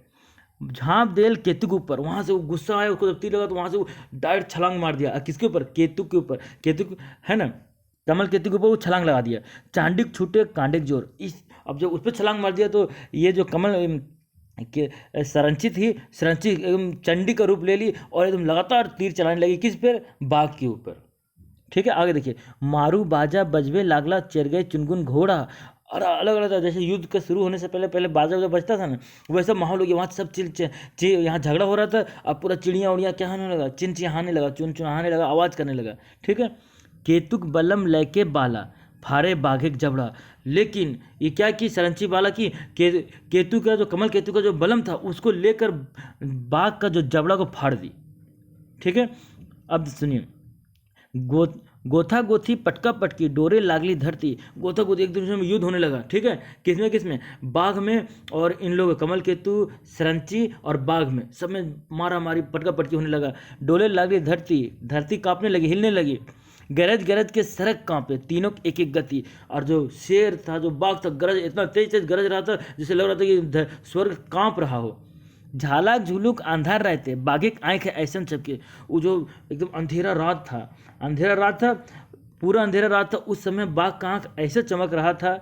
झाँप देल केतु के ऊपर, वहाँ से वो गुस्सा आया, उसको जब तीर लगा तो वहाँ से वो डायरेक्ट छलांग मार दिया। किसके ऊपर, केतु के ऊपर, केतु है ना, कमल केतु के ऊपर वो छलांग लगा दिया। चांडिक छूटे कांडिक जोर, इस अब जब उस पर छलांग मार दिया तो ये जो कि संरचित ही संरचित एकदम चंडी का रूप ले ली और एकदम लगातार तीर चलाने लगी, किस पर? बाघ के ऊपर। ठीक है, आगे देखिए, मारू बाजा बजबे लागला चर गए चुनगुन घोड़ा। और अलग अलग था, जैसे युद्ध के शुरू होने से पहले पहले बाजा वाजा बजता था ना, वैसा माहौल हो गया वहाँ। सब यहाँ झगड़ा हो रहा था, अब पूरा चिड़िया उड़िया क्या होने लगा, चिंचिहाने लगा, चुनचुनाने लगा, आवाज़ करने लगा। ठीक है, केतुक बलम लैके बाला फारे बाघे जबड़ा। लेकिन ये क्या की सरंची बाला की केतु का जो कमल केतु का जो बलम था उसको लेकर बाघ का जो जबड़ा को फाड़ दी। ठीक है, अब सुनिए, गोथा गोथी पटका पटकी डोरे लागली धरती। गोथा गोथी एक दूसरे में युद्ध होने लगा। ठीक है, किसमें बाघ में और इन लोग कमल केतु सरंची और बाघ में, सब में मारा मारी पटका पटकी होने लगा। डोले लागली धरती, धरती कांपने लगी, हिलने लगी। गरज गरज के सड़क कांपे तीनों की एक एक गति। और जो शेर था, जो बाघ था, गरज इतना तेज तेज गरज रहा था जिसे लग रहा था कि स्वर्ग कांप रहा हो। झालाक झुलुक अंधार रहते बाघे आँख ऐसा चपके। वो जो एकदम अंधेरा रात था, पूरा अंधेरा रात था, उस समय बाघ का आँख ऐसे चमक रहा था।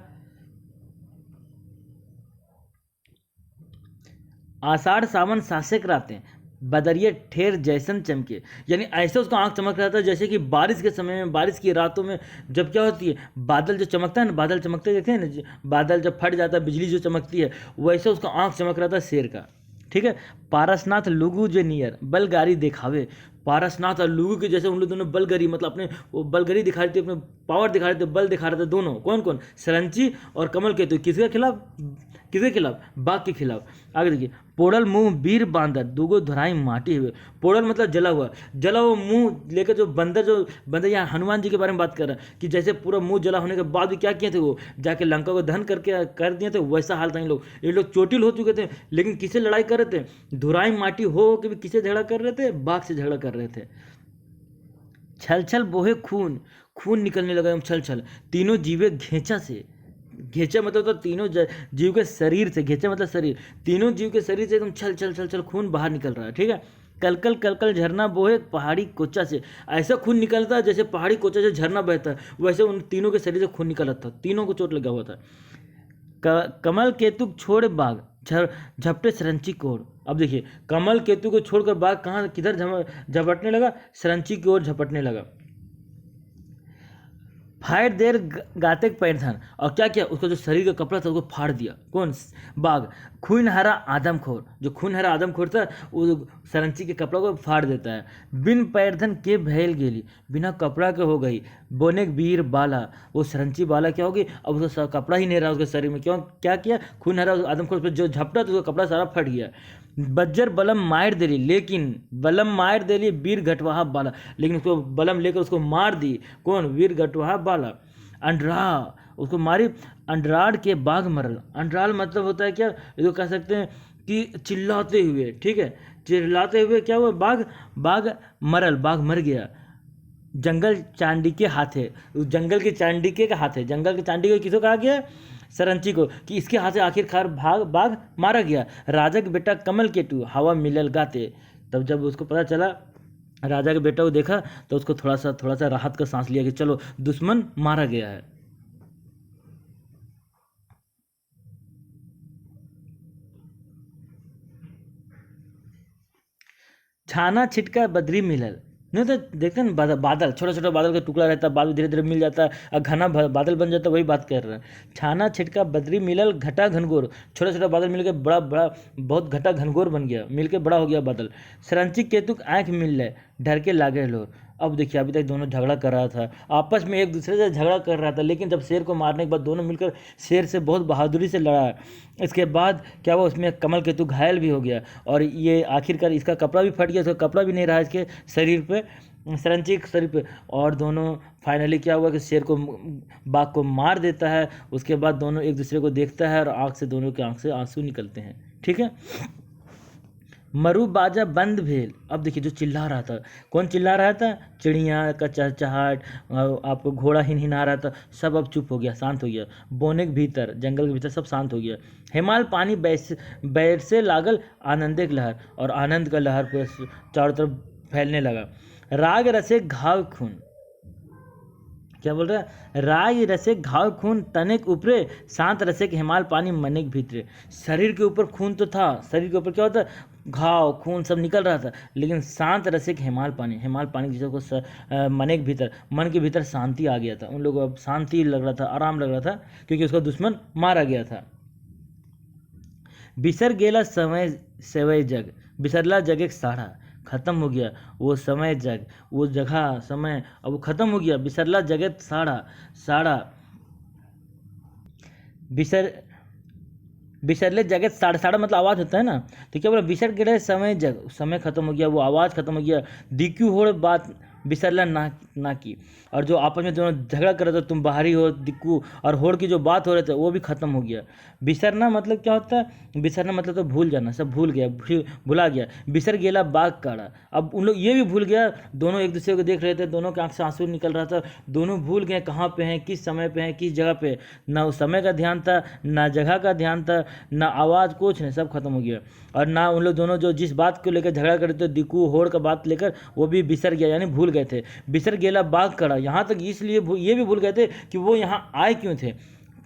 आषाढ़ सावन सासेक रातें बदरिए ठेर जैसन चमके। यानी ऐसे उसका आँख चमक रहा था जैसे कि बारिश के समय में, बारिश की रातों में जब क्या होती है, बादल जो चमकता है ना, बादल चमकते देखते हैं ना, बादल जब फट जाता है, बिजली जो चमकती है, वैसे उसका आँख चमक रहा था शेर का। ठीक है, पारसनाथ लुगू जो नियर बलगारी दिखावे। पारसनाथ और लुगू के जैसे उन लोग दोनों बलगरी, मतलब अपने वो बलगरी दिखा रहे थे, अपने पावर दिखा रहे थे, बल दिखा रहे थे दोनों। कौन कौन? सरंची और कमल केतु। किसके खिलाफ? बाघ के खिलाफ। आगे देखिए, पोड़ल मुंह वीर बांदर दूगो धराई माटी हुए। पोड़ल मतलब जला हुआ मुंह लेकर जो बंदर यहाँ हनुमान जी के बारे में बात कर रहा है कि जैसे पूरा मुंह जला होने के बाद भी क्या किए थे, वो जाके लंका को दहन करके कर दिए थे, वैसा हाल था इन लोग। ये लोग चोटिल हो चुके थे, लेकिन किससे लड़ाई कर रहे थे? धुराई माटी हो के भी किससे झगड़ा कर रहे थे? बाघ से झगड़ा कर रहे थे। छल छल बोहे खून, खून निकलने लगा एकदम छल छल। तीनों जीवे घेचा से, घेचा मतलब तो तीनों जीव के शरीर से, घेचा मतलब शरीर, तीनों जीव के शरीर से एकदम छल छल छल छल खून बाहर निकल रहा है। ठीक है, कलकल कलकल झरना बोहे पहाड़ी कोचा से। ऐसा खून निकलता है जैसे पहाड़ी कोचा से झरना बहता है, वैसे उन तीनों के शरीर से खून निकल रहा था, तीनों को चोट लगा हुआ था। कमल केतु छोड़ बाघ झपटे सरंची की ओर। अब देखिए, कमल केतु को छोड़कर बाघ कहाँ किधर झपटने लगा? सरंची की ओर झपटने लगा। फाड़ देर गाते पैरथन, और क्या किया, उसका जो शरीर का कपड़ा था उसको फाड़ दिया। कौन? बाघ। खूनहरा आदमखोर, जो खूनहरा आदमखोर था वो सरंची के कपड़ा को फाड़ देता है। बिन पैरधन के भैल गेली, बिना कपड़ा के हो गई। बोने वीर बाला, वो सरंची बाला क्या होगी, अब उसका कपड़ा ही नहीं रहा उसके शरीर में। क्यों? क्या किया? खूनहरा आदमखोर पर जो झपटा तो उसका कपड़ा सारा फट गया। बज्जर बलम मार देली, लेकिन बलम मार देली वीर घटवाहा बाला, लेकिन उसको बलम लेकर उसको मार दी। कौन? वीर घटवाहा बाला। अंडरा, उसको मारी। अंडराड़ के बाघ मरल। अंडराल मतलब होता है क्या, इसको कह सकते हैं कि चिल्लाते हुए। ठीक है, चिल्लाते हुए क्या हुआ? बाघ मरल, बाघ मर गया। जंगल चांडिके हाथे, जंगल के चांडिके का हाथ है, जंगल के चांडिके किसको कहा गया? सरंची को, कि इसके हाथ से आखिरकार बाघ मारा गया। राजा के बेटा कमल केतु हवा मिलल गाते। तब जब उसको पता चला, राजा के बेटा को देखा, तो उसको थोड़ा सा राहत का सांस लिया कि चलो दुश्मन मारा गया है। छाना छिटका बद्री मिलल। नहीं तो देखते हैं ना, बादल, छोटा छोटा बादल का टुकड़ा रहता है, बाद में धीरे धीरे मिल जाता है और घना बादल बन जाता है, वही बात कर रहे हैं। छाना छिटका बद्री मिलल घटा घनघोर, छोटा छोटा बादल मिलकर बड़ा बड़ा बहुत घटा घनघोर बन गया, मिलकर बड़ा हो गया बादल। सरंची केतुक आँख मिल रहे डर के लागे लोर। अब देखिए, अभी तक दोनों झगड़ा कर रहा था, आपस में एक दूसरे से झगड़ा कर रहा था, लेकिन जब शेर को मारने के बाद दोनों मिलकर शेर से बहुत बहादुरी से लड़ा। इसके बाद क्या हुआ, उसमें कमल केतु घायल भी हो गया, और ये आखिरकार इसका कपड़ा भी फट गया, उसका कपड़ा भी नहीं रहा इसके शरीर पे, सरंची के शरीर पे। और दोनों फाइनली क्या हुआ कि शेर को, बाघ को मार देता है। उसके बाद दोनों एक दूसरे को देखता है और आँख से, दोनों की आँख से आंसू निकलते हैं। ठीक है, मरु बाजा बंद भेल। अब देखिए, जो चिल्ला रहा था, कौन चिल्ला रहा था? चिड़िया का चहचहाट, आपको घोड़ा हिनहिना रहा था, सब अब चुप हो गया, शांत हो गया। बोने के भीतर, जंगल के भीतर सब शांत हो गया। हिमाल पानी बैर से लागल आनंदे की लहर, और आनंद का लहर चारों तरफ फैलने लगा। राग रसे घाव खून, क्या बोल रहा है, राय रसे घाव खून तनिक ऊपरे, शांत रसे के हिमाल पानी मनिक भीतरे। शरीर के ऊपर खून तो था, शरीर के ऊपर क्या होता है, घाव खून सब निकल रहा था, लेकिन शांत रसे के हिमाल पानी, हिमाल पानी जिसको मन के भीतर, मन के भीतर शांति आ गया था उन लोगों को, अब शांति लग रहा था, आराम लग रहा था, क्योंकि उसका दुश्मन मारा गया था। बिसर गेला समय सेवय जग, बिसरला जग एक साढ़ा, खत्म हो गया वो समय जग, वो जगह समय, अब वो खत्म हो गया। बिसरला जगत साढ़ा, साढ़ा बिसर, बिसरले जगत साढ़ा, साढ़ा मतलब आवाज़ होता है ना, तो क्या बोला, बिसर गए समय जग, समय खत्म हो गया, वो आवाज़ खत्म हो गया। दिक्यू हो बात बिसरला ना की, और जो आपस में दोनों झगड़ा कर रहे थे, तुम बाहरी हो दिक्कू और होड़ की जो बात हो रहे थे वो भी खत्म हो गया। बिसरना मतलब क्या होता है, बिसरना मतलब तो भूल जाना, सब भूल गया, भुला गया। बिसर गेला बाग काड़ा, अब उन लोग ये भी भूल गया, दोनों एक दूसरे को देख रहे थे, दोनों के आंख से आंसू निकल रहा था, दोनों भूल गए कहाँ पे हैं, किस समय पे हैं, किस जगह पे, ना उस समय का ध्यान था, ना जगह का ध्यान था, ना आवाज़, कुछ नहीं, सब खत्म हो गया। और ना उन लोग दोनों जो जिस बात को लेकर झगड़ा कर रहे थे, दिक्कू होड़ का बात लेकर, वो भी बिसर गया, यानी भूल गए थे। बिसर गेला बाग कड़ा, यहाँ तक इसलिए ये भी भूल गए थे कि वो यहाँ आए क्यों थे,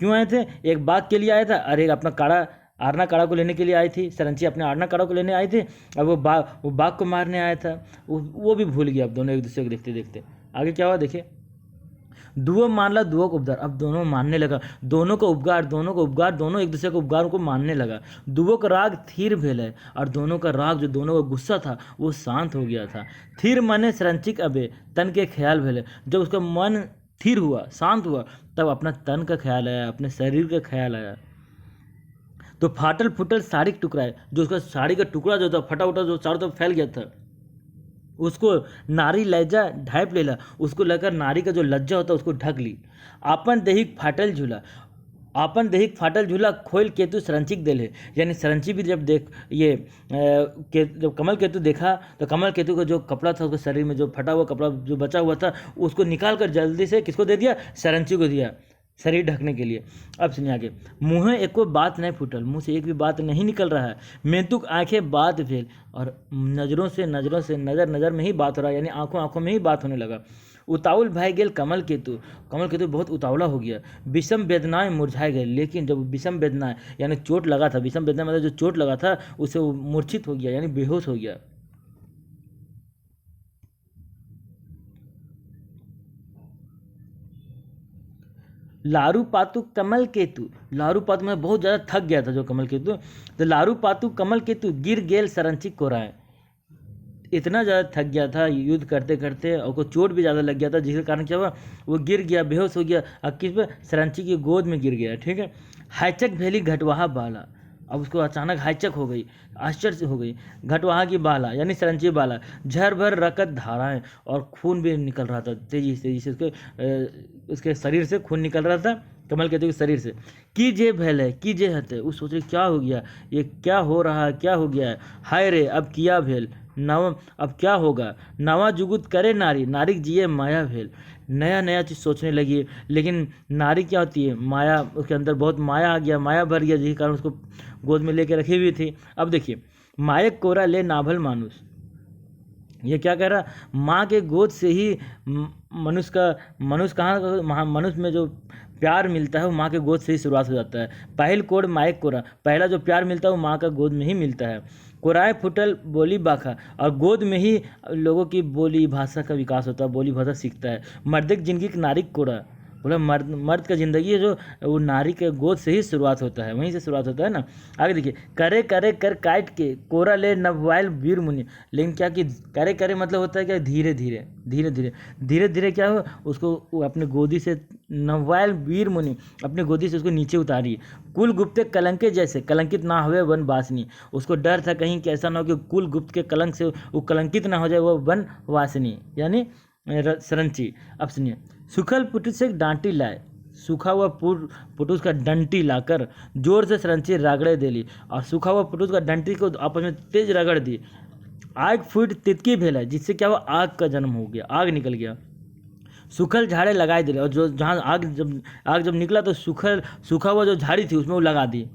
क्यों आए थे, एक बाग के लिए आया था, अरे अपना काड़ा, आरना काड़ा को लेने के लिए आई थी, सरंची अपने आरना काड़ा को लेने आई थी, अब वो बाग को मारने आया था, वो भी भूल गया। अब दोनों एक दूसरे को देखते देखते आगे क्या हुआ देखिए, दुओ मान ला दुओ को उपकार, अब दोनों मानने लगा, दोनों को उपकार, दोनों एक दूसरे को उपकार को मानने लगा। दुओ का राग थीर भेल है, और दोनों का राग, जो दोनों का गुस्सा था वो शांत हो गया था। थीर मने सरंचिक अबे तन के ख्याल भेले, जब उसका मन स्थिर हुआ, शांत हुआ, तब अपना तन का ख्याल आया, अपने शरीर का ख्याल आया। तो फाटल फुटल साड़ी का टुकड़ा है, जो उसका साड़ी का टुकड़ा जो था फटा उटा, जो चारों तरफ फैल गया था, उसको नारी लज्जा ढाँप लेला, उसको लेकर नारी का जो लज्जा होता है उसको ढक ली। आपन देहिक फाटल झूला, आपन देहिक फाटल झूला खोल केतु सरंचिक देले, यानी सरंची भी जब देख ये जब कमल केतु देखा, तो कमल केतु का जो कपड़ा था, उसके शरीर में जो फटा हुआ कपड़ा जो बचा हुआ था, उसको निकाल कर जल्दी से किसको दे दिया, सरंची को दिया, शरीर ढकने के लिए। अब सुनिए आगे, मुँह एक कोई बात नहीं फूटल, मुँह से एक भी बात नहीं निकल रहा है। मेंतुक आंखें बात भेल, और नज़रों से नज़र में ही बात हो रहा है, यानी आंखों में ही बात होने लगा। उताउल भाई गेल कमल केतु, कमल केतु बहुत उतावला हो गया। विषम वेदनाएं मुरझाए गए, लेकिन जब विषम वेदनाएं यानी चोट लगा था, विषम वेदना मतलब जो चोट लगा था, उससे वो मूर्छित हो गया, यानी बेहोश हो गया। लारू पातु कमल केतु, लारू पातु में बहुत ज़्यादा थक गया था जो कमल केतु, तो लारू पातु कमल केतु गिर गेल सरंची कोराए, इतना ज़्यादा थक गया था युद्ध करते करते, और को चोट भी ज़्यादा लग गया था, जिसके कारण क्या हुआ, वो गिर गया, बेहोश हो गया, और किस पे, सरंची की गोद में गिर गया। ठीक है, हाइचक भेली घटवाहा बाला, अब उसको अचानक हाइचक हो गई, आश्चर्य हो गई, घटवाहा की बाला यानी सरंची बाला, झर भर रकत धाराएं, और खून भी निकल रहा था तेजी से उसके शरीर से खून निकल रहा था, कमल केतु के शरीर से। की जे भैल है, की जे हते, उस सोच रही क्या हो गया, ये क्या हो रहा है, क्या हो गया है, हाय रे अब किया भेल, नव अब क्या होगा, नवा जुगुत करे नारी, नारी जिए माया भेल, नया नया चीज़ सोचने लगी, लेकिन नारी क्या होती है, माया, उसके अंदर बहुत माया आ गया, माया भर गया, जिसके कारण उसको गोद में लेके रखी हुई थी। अब देखिए, मायक कोरा ले नाभल मानुष, ये क्या कह रहा, माँ के गोद से ही मनुष्य कहाँ, मनुष्य में जो प्यार मिलता है वो माँ के गोद से ही शुरुआत हो जाता है। पहल कोड मायक कोरा, पहला जो प्यार मिलता है वो माँ का गोद में ही मिलता है। कोराए फुटल बोली बाखा, और गोद में ही लोगों की बोली भाषा का विकास होता है, बोली भाषा सीखता है। मर्दिक जिंदगी की नारिक कोरा, बोला मर्द का ज़िंदगी है जो वो नारी के गोद से ही शुरुआत होता है, वहीं से शुरुआत होता है ना। आगे देखिए, करे करे कर काट के कोरा ले नवायल वीर मुनि, लेकिन क्या कि करे करे मतलब होता है क्या, धीरे धीरे धीरे धीरे धीरे धीरे क्या हो, उसको वो अपने गोदी से नवायल वीर मुनि, अपने गोदी से उसको नीचे उतारी। कुल गुप्त कलंके जैसे, कलंकित ना हुए वन वासिनी, उसको डर था कहीं कि ऐसा ना हो कि कुल गुप्त के कलंक से वो कलंकित ना हो जाए, वो वन वासिनी यानी सरंची। अब सुनिए, सूखल पुटुस से डांटी लाए, सूखा हुआ पुटुस का डंटी लाकर जोर से सरंची रगड़े देली, और सूखा हुआ पुटुस का डंटी को आपस में तेज रगड़ दी। आग फूट तितकी भेला, जिससे क्या हुआ, आग का जन्म हो गया, आग निकल गया। सूखल झाड़े लगाए दिले, और जो जहाँ आग जब निकला तो सूखा हुआ जो झाड़ी थी उसमें वो लगा दी।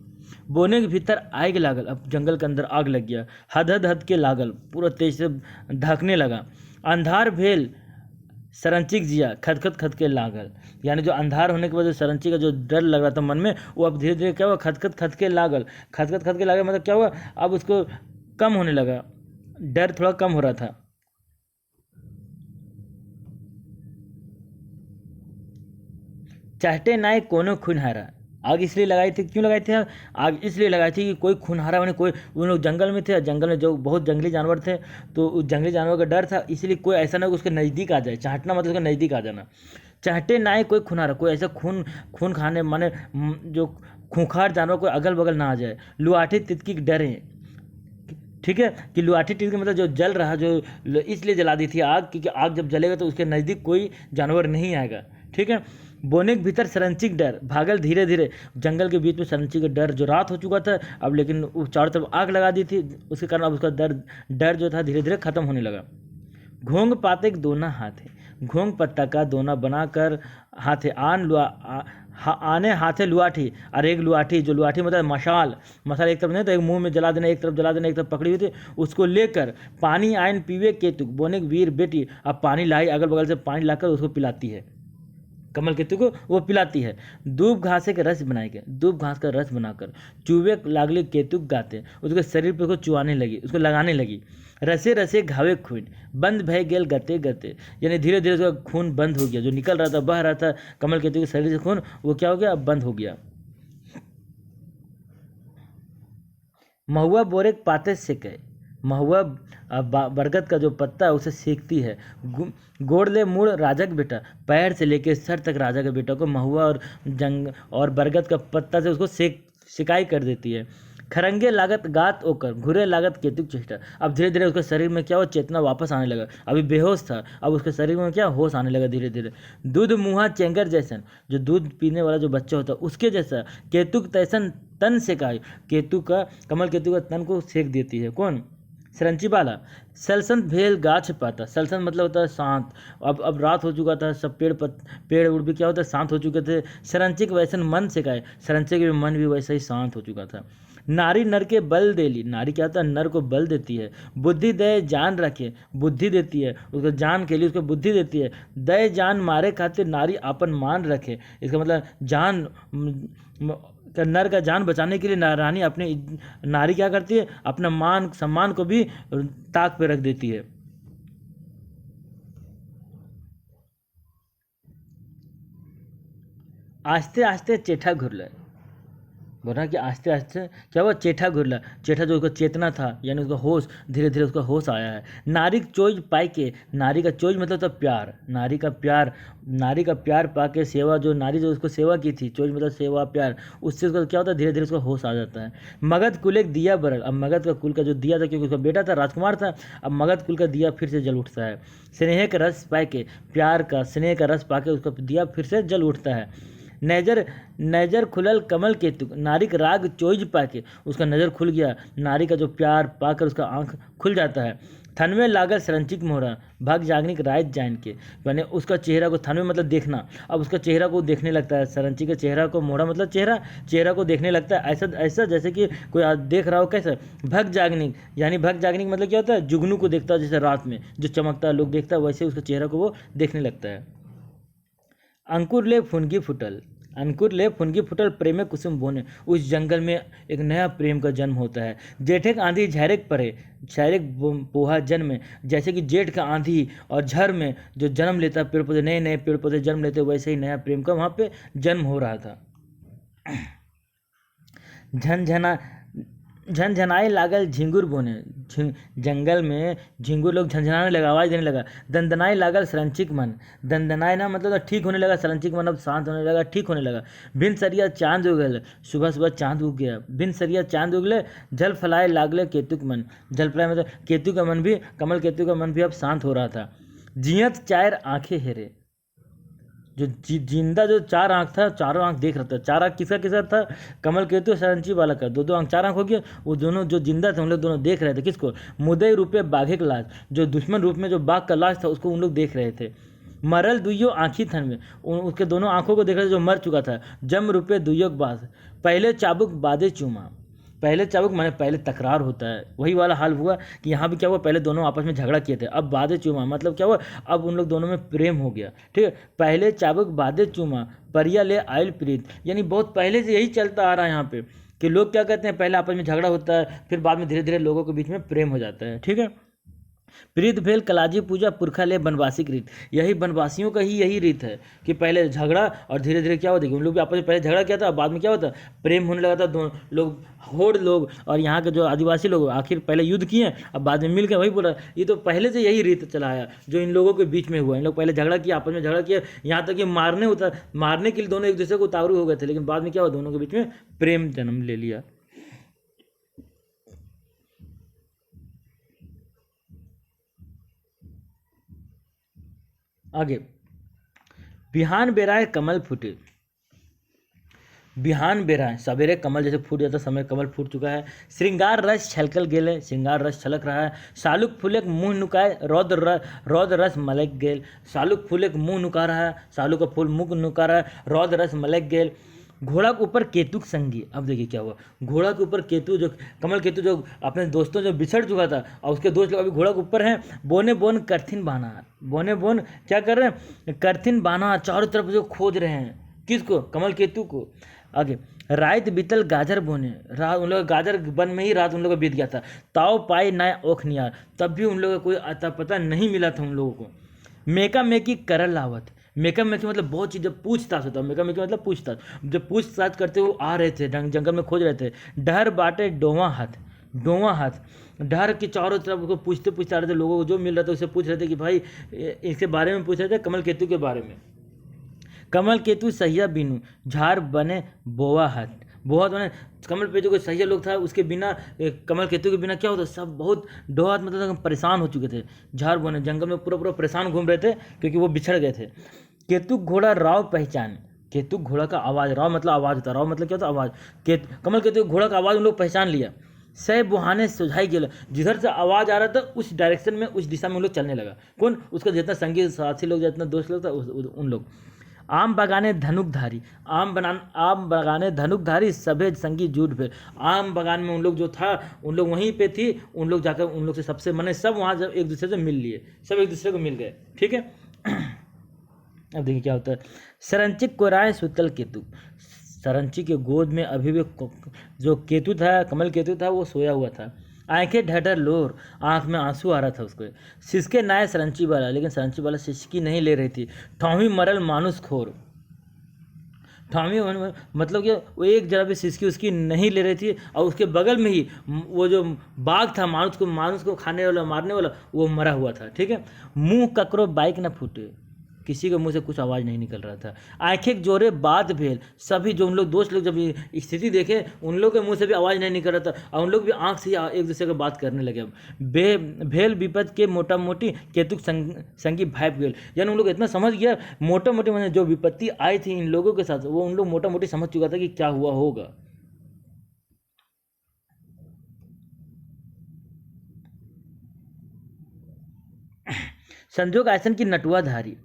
बोने के भीतर आग लागल, अब जंगल के अंदर आग लग गया, हद हद हद के लागल, पूरा तेज से धकने लगा। अंधार भेल सरंचिक जिया खदखद खद के लागल, यानी जो अंधार होने के वजह से सरंची का जो डर लग रहा था मन में, वो अब धीरे धीरे क्या हुआ, खदखद खद के लागल। खदखद खद के लागल मतलब क्या हुआ, अब उसको कम होने लगा, डर थोड़ा कम हो रहा था। चाहते नाय कोनो खूनहारा, आग इसलिए लगाई थी, क्यों लगाई थी आग, इसलिए लगाई थी कि कोई खूनहारा मैंने कोई, उन लोग जंगल में थे, जंगल में जो बहुत जंगली जानवर थे, तो उस जंगली जानवर का डर था, इसलिए कोई ऐसा ना हो कि उसके नज़दीक आ जाए। चाहटना मतलब उसके नज़दीक आ जाना। चाहते ना कोई खूनहारा, कोई ऐसा खून खून खाने माने जो खूंखार जानवर कोई अगल बगल ना आ जाए। लुआठी तितकी डरे, ठीक है, कि लुआठी तितकी मतलब जो जल रहा, जो इसलिए जला दी थी आग, क्योंकि आग जब जलेगा तो उसके नज़दीक कोई जानवर नहीं आएगा, ठीक है। बोने के भीतर सरंचिक डर भागल धीरे धीरे, जंगल के बीच में सरंची का डर, जो रात हो चुका था अब, लेकिन वो चारों तरफ आग लगा दी थी, उसके कारण अब उसका डर जो था धीरे धीरे खत्म होने लगा। घोंग पाते के दोना हाथे, घोंग पत्ता का दोना बनाकर हाथे आने हाथे लुआठी, और एक लुआठी, जो लुआठी मतलब मशाल, मशाल एक तरफ नहीं तो एक मुंह में जला देना, एक तरफ जला देना, एक तरफ पकड़ी हुई थी, उसको लेकर पानी आयन पीवे केतुक, बोने की वीर बेटी अब पानी लाई, अगल बगल से पानी लाकर उसको पिलाती है, कमल केतु को वो पिलाती है। दूब घासे के रस बनाएंगे, दूब घास का रस बनाकर चूहे लागले केतुक गाते, उसके शरीर पर उसको चुआने लगी, उसको लगाने लगी। रसे रसे घावे खून बंद भय गेल गते गते, यानी धीरे धीरे उसका खून बंद हो गया, जो निकल रहा था, बह रहा था कमल केतु के शरीर से खून, वो क्या हो गया, अब बंद हो गया। महुआ बोरे के पाते से कहे, महुआ बरगद का जो पत्ता है उसे सेकती है। गोड़ ले मूड़ राजा का बेटा, पैर से लेके सर तक राजा के बेटा को महुआ और बरगद का पत्ता से उसको सिकाई कर देती है। खरंगे लागत गात ओकर घुरे लागत केतुक चेष्टा, अब धीरे धीरे उसके शरीर में क्या हुआ, चेतना वापस आने लगा, अभी बेहोश था, अब उसके शरीर में क्या होश आने लगा धीरे धीरे। दूध मुँहा चेंगर जैसन, जो दूध पीने वाला जो बच्चा होता है उसके जैसा, केतुक तैसन तन सेकाई, केतु का कमल केतु का तन को सेक देती है। कौन, सरंची बाला। सलसंत भेल गाछ पाता, सलसंत मतलब होता है शांत, अब रात हो चुका था, सब पेड़ उड़ भी क्या होता है, शांत हो चुके थे। सरंची के वैसे मन से कहे, सरंची के मन भी वैसे ही शांत हो चुका था। नारी नर के बल देली, नारी क्या होता है, नर को बल देती है। बुद्धि दे जान रखे, बुद्धि देती है उसको, जान के लिए उसको बुद्धि देती है। दय जान मारे खातिर नारी आपन मान रखे, इसका मतलब जान नर का जान बचाने के लिए रानी अपने नारी क्या करती है, अपना मान सम्मान को भी ताक पे रख देती है। आस्ते आस्ते चेठा घुरला, बोला कि आस्ते आस्ते क्या हुआ, चेठा घुरला, चेठा जो उसका चेतना था, यानी उसका होश, धीरे धीरे उसका होश आया है। नारी चोज पाई के, नारी का चोज मतलब था प्यार, नारी का प्यार पा के सेवा, जो नारी जो उसको सेवा की थी, चोज मतलब सेवा प्यार, उससे उसका क्या होता है, धीरे धीरे उसका होश आ जाता है। मगध कुल एक दिया बरल, अब मगध का कुल का जो दिया था, क्योंकि उसका बेटा था राजकुमार था, अब मगध कुल का दिया फिर से जल उठता है। स्नेह का रस पाए के, प्यार का स्नेह का रस पाके उसका दिया फिर से जल उठता है। नजर खुलल कमल केतु, नारी का राग चोइज पाके उसका नज़र खुल गया, नारी का जो प्यार पाकर उसका आंख खुल जाता है। थन में लागल सरंचिक मोहरा भाग जागनिक रायत जान के, यानी उसका चेहरा को, थन में मतलब देखना, अब उसका चेहरा को देखने लगता है, सरंची के चेहरा को, मोहरा मतलब चेहरा को देखने लगता है, ऐसा जैसे कि कोई देख रहा हो, कैसा, भग जागनिक, यानी भग जागनिक मतलब क्या होता है, जुगनू को देखता है, जैसे रात में जो चमकता है लोग देखता है, वैसे उसका चेहरा को वो देखने लगता है। अंकुर ले फुनगी फुटल प्रेम कुसुम बोने, उस जंगल में एक नया प्रेम का जन्म होता है। जेठे का आंधी झैरेक परे, झैरेक पोहा जन्म, जैसे कि जेठ का आंधी और झर में जो जन्म लेता है पेड़ पौधे, नए नए पेड़ पौधे जन्म लेते, वैसे ही नया प्रेम का वहाँ पे जन्म हो रहा था। झनझनाए लागल झिंगुर बोने, जंगल में झिंगुर लोग झंझनाने लगा, आवाज़ देने लगा। दंदनाए लागल सरंचिक मन, दंदनाए ना मतलब ठीक होने लगा, सरंचिक मन अब शांत होने लगा, ठीक होने लगा। भिन सरिया चांद उगल, सुबह सुबह चांद उग गया, भिन सरिया चांद उगले, जल फलाए लागले केतुक मन, जल फलाए मतलब केतु का मन भी, कमल केतु का मन भी अब शांत हो रहा था। जियत चायर आंखें हेरे, जो जिंदा जो चार आंख था, चारों आंख देख रहा था, चार आंख किसका था, कमल केतु सरंची वाला का, दो आंख, चार आंख हो गया, वो दोनों जो जिंदा थे उन लोग दोनों देख रहे थे, किसको, मुदय रूपे बाघे का लाश, जो दुश्मन रूप में जो बाघ का लाश था उसको उन लोग देख रहे थे। मरल दुइयो आँखी थन में, उसके दोनों आंखों को देख रहे थे जो मर चुका था। जम रूपे दुइयो बास, पहले चाबुक बादे चूमा, पहले चाबुक माने पहले तकरार होता है, वही वाला हाल हुआ कि यहाँ भी क्या हुआ, पहले दोनों आपस में झगड़ा किए थे, अब बादे चूमा मतलब क्या हुआ, अब उन लोग दोनों में प्रेम हो गया। ठीक है, पहले चाबुक बादे चूमा परिया ले आयल प्रीत, यानी बहुत पहले से यही चलता आ रहा है यहाँ पे कि लोग क्या कहते हैं, पहले आपस में झगड़ा होता है, फिर बाद में धीरे धीरे लोगों के बीच में प्रेम हो जाता है। ठीक है, प्रीत भेल कलाजी पूजा पुरखा ले बनवासिक रीत, यही बनवासियों का ही यही रीत है कि पहले झगड़ा और धीरे धीरे क्या होता है कि उन लोग भी आपस में पहले झगड़ा किया था, बाद में क्या होता प्रेम होने लगा था, दोनों लोग होड़ लोग और यहाँ के जो आदिवासी लोग आखिर पहले युद्ध किए, अब बाद में मिल गए। वही बोला, ये तो पहले से यही रीत चला आया जो इन लोगों के बीच में हुआ। इन लोग पहले झगड़ा किया, आपस में झगड़ा किया, यहाँ तक कि मारने के लिए दोनों एक दूसरे को उतारू हो गए थे, लेकिन बाद में क्या हुआ, दोनों के बीच में प्रेम जन्म ले लिया। आगे, बिहान बेराए कमल फूटे, बिहान बेराए सवेरे कमल जैसे फूट जाता, समय कमल फूट चुका है। श्रृंगार रस छलकल गेले, श्रृंगार रस छलक रहा है। सालुक फूलेक मुंह नुकाए, रौद रस मलक गेल, सालुक फूलेक मुंह नुका रहा है, सालू का फूल मुंह नुका रहा है, रौद रस मलक गेल। घोड़ा के ऊपर केतुक संगी, अब देखिए क्या हुआ, घोड़ा के ऊपर केतु जो कमल केतु जो अपने दोस्तों जो बिछड़ चुका था और उसके दोस्त लोग अभी घोड़ा के ऊपर हैं। बोने बोन करथिन बाना, बोने बोन क्या कर रहे हैं, करथिन बाना, चारों तरफ जो खोज रहे हैं, किसको, कमल केतु को। आगे, रात बीतल गाजर बोने, रात उन लोग गाजर बन में ही रात उन लोगों का बीत गया था। ताव पाए नाय ओख नियार, तब भी उन लोगों को कोई अता पता नहीं मिला था उन लोगों को। मेका मेकी करल लावत, मेका मेकी मतलब बहुत चीज़, जब पूछताछ होता है, मेका मेकी मतलब पूछताछ, जब पूछताछ करते हुए आ रहे थे, जंगल में खोज रहे थे। डहर बाटे डोवा हाथ, डोवा हाथ, डहर के चारों तरफ उसको पूछते पूछते आ रहे थे, लोगों को जो मिल रहा था उसे पूछ रहे थे कि भाई इसके बारे में पूछ रहे थे, कमल केतु के बारे में। कमल केतु सहिया बीनू, झार बने बोवा हाथ, बहुत मैंने कमल पे जो कोई सहिया लोग था उसके बिना, कमल केतु के बिना क्या होता, सब बहुत डोहात मतलब परेशान हो चुके थे। झार बने जंगल में पूरा पूरा परेशान घूम रहे थे क्योंकि वो बिछड़ गए थे। केतु घोड़ा राव पहचान, केतु घोड़ा का आवाज़, राव मतलब आवाज़ होता, राव मतलब क्या होता आवाज़, कमल केतु घोड़ा का आवाज़ उन लोग पहचान लिया। सह बुहाने सुझाई गेल, जिधर से आवाज़ आ रहा था उस डायरेक्शन में, उस दिशा में उन लोग चलने लगा। कौन, उसका जितना संगी साथी लोग, जितना दोस्त लोग था उन लोग। आम बगाने धनुकधारी, आम बगाने धनुकधारी सभे संगी जूट भेल, आम बगान में उन लोग जो था उन लोग वहीं पे थी, उन लोग जाकर उन लोग से सबसे मने सब वहाँ जब एक दूसरे से मिल लिए, सब एक दूसरे को मिल गए। ठीक है, अब देखिए क्या होता है। सरंचिक कोराय सुतल केतु, सरंची के गोद में अभी भी जो केतु था, कमल केतु था, वो सोया हुआ था। आंखें ढटर लोर, आंख में आंसू आ रहा था उसको। सिसके नाय सरंची वाला, लेकिन सरंची वाला सिसकी नहीं ले रही थी। ठौमी मरल मानुस खोर, ठौमी मतलब कि वो एक जरा भी सिसकी उसकी नहीं ले रही थी, और उसके बगल में ही वो जो बाघ था, मानुस को खाने वाला, मारने वाला, वो मरा हुआ था। ठीक है, मुंह ककरो बाइक न फूटे, किसी के मुंह से कुछ आवाज़ नहीं निकल रहा था। आंखें जोरे बात भेल, सभी जो उन लोग दोस्त लोग जब ये स्थिति देखे, उन लोग के मुंह से भी आवाज़ नहीं निकल रहा था, और उन लोग भी आंख से एक दूसरे को बात करने लगे। भेल विपद के मोटा मोटी केतुक संगी भाप गेल, यानी उन लोग इतना समझ गया, मोटा मोटी मैंने जो विपत्ति आई थी इन लोगों के साथ, वो उन लोग मोटा मोटी समझ चुका था कि क्या हुआ होगा। संजोग ऐसन की नटुआधारी,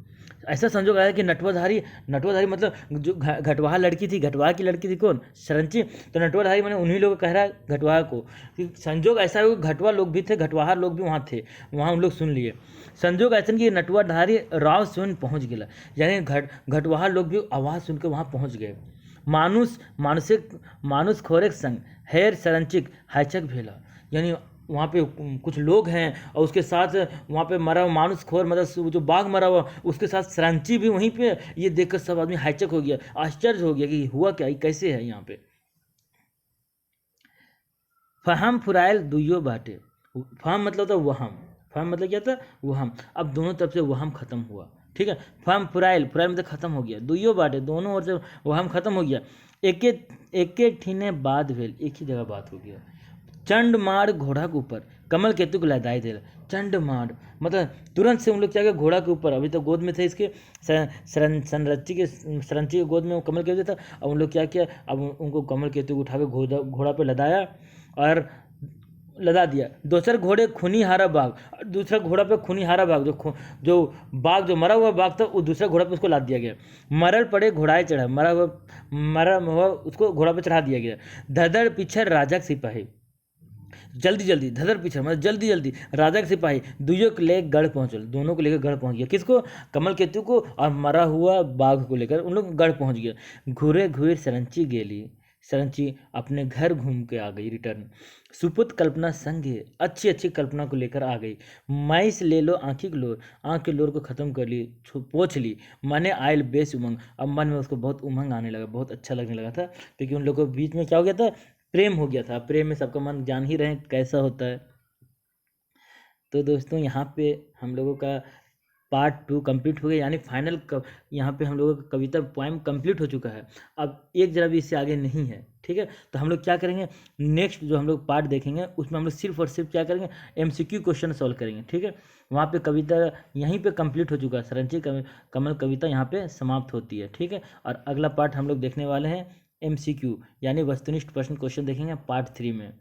ऐसा संजोग आया कि नटवाधारी मतलब जो घटवाहा लड़की थी, घटवाहा की लड़की थी कौन, सरंची, तो नटवाधारी मैंने उन्हीं लोग कह रहा है घटवाहा को। संजोग ऐसा है कि घटवा लोग भी थे, घटवाहा लोग भी वहाँ थे, वहाँ उन लोग सुन लिए। संजोग ऐसा कि नटवाधारी राव सुन पहुँच गया, यानी घटवाहा लोग भी आवाज़ सुन के वहाँ पहुँच गए। मानुस खोरेक संग हेर सरंचिक हैचक भेला, यानी वहाँ पे कुछ लोग हैं और उसके साथ वहाँ पे मरा हुआ मानुस खोर मतलब जो बाघ मरा हुआ, उसके साथ सरंची भी वहीं पे। ये देखकर सब आदमी हैचक हो गया, आश्चर्य हो गया कि हुआ क्या, कैसे है यहाँ पे। फहम फुरायल दुइयो बाटे, फहम मतलब था वहम, फहम मतलब क्या था वहम, अब दोनों तरफ से वहम खत्म हुआ। ठीक है, फहम फुरायल मतलब खत्म हो गया, दुइयो बाटे दोनों ओर से वहम खत्म हो गया। एके ठीने बाद भेल, एक ही जगह बात हो गया। चंड मार घोड़ा के ऊपर, कमल केतु को लदाई दे, चंड मार मतलब तुरंत से उन लोग क्या गए घोड़ा के ऊपर, अभी तो गोद में थे इसके सरंची के गोद में वो कमल केतु था, अब उन लोग क्या किया, अब उनको कमल केतु को उठा के घोड़ा पे लदाया और लदा दिया। दोसर घोड़े खूनी हारा बाघ, दूसरा घोड़ा पे खूनी हारा बाघ, जो बाघ जो मरा हुआ बाघ था वो दूसरे घोड़ा पे उसको लाद दिया गया। मरल पड़े घोड़ाए चढ़ा, मरा हुआ उसको घोड़ा पे चढ़ा दिया गया। धड़धड़ पीछे राजा के सिपाही, जल्दी जल्दी धधर पीछे मतलब जल्दी जल्दी राजा के सिपाही दुइयों को ले गढ़ पहुंचल, दोनों को लेकर गढ़ पहुंच गया। किसको? कमल केतु को और मरा हुआ बाघ को लेकर उन लोग गढ़ पहुंच गया। घूरे घूर सरंची गेली, सरंची अपने घर घूम के आ गई रिटर्न। सुपुत कल्पना संगे, अच्छी अच्छी कल्पना को लेकर आ गई। माइस ले लो आँखी के लोर, आँख के लोर को ख़त्म कर ली, पोछ ली। मने आयल बेस उमंग, अब मन में उसको बहुत उमंग आने लगा, बहुत अच्छा लगने लगा था, क्योंकि उन लोगों के बीच में क्या हो गया था? प्रेम हो गया था। प्रेम में सबका मन जान ही रहे कैसा होता है। तो दोस्तों यहाँ पे हम लोगों का पार्ट 2 कंप्लीट हो गया, यानी फाइनल यहाँ पे हम लोगों का कविता पोएम कंप्लीट हो चुका है। अब एक जरा भी इससे आगे नहीं है, ठीक है। तो हम लोग क्या करेंगे, नेक्स्ट जो हम लोग पार्ट देखेंगे उसमें हम लोग सिर्फ और सिर्फ क्या करेंगे, MCQ क्वेश्चन सॉल्व करेंगे, ठीक है। वहाँ पे कविता यहीं पे कंप्लीट हो चुका है, सरंची कमल कविता यहाँ पे समाप्त होती है, ठीक है। और अगला पार्ट हम लोग देखने वाले हैं MCQ यानी वस्तुनिष्ठ प्रश्न क्वेश्चन देखेंगे पार्ट 3 में।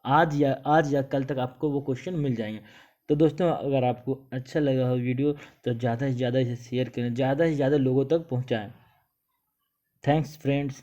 आज या कल तक आपको वो क्वेश्चन मिल जाएंगे। तो दोस्तों अगर आपको अच्छा लगा हो वीडियो तो ज़्यादा से ज़्यादा इसे शेयर करें, ज़्यादा से ज़्यादा लोगों तक पहुँचाएँ। Thanks friends.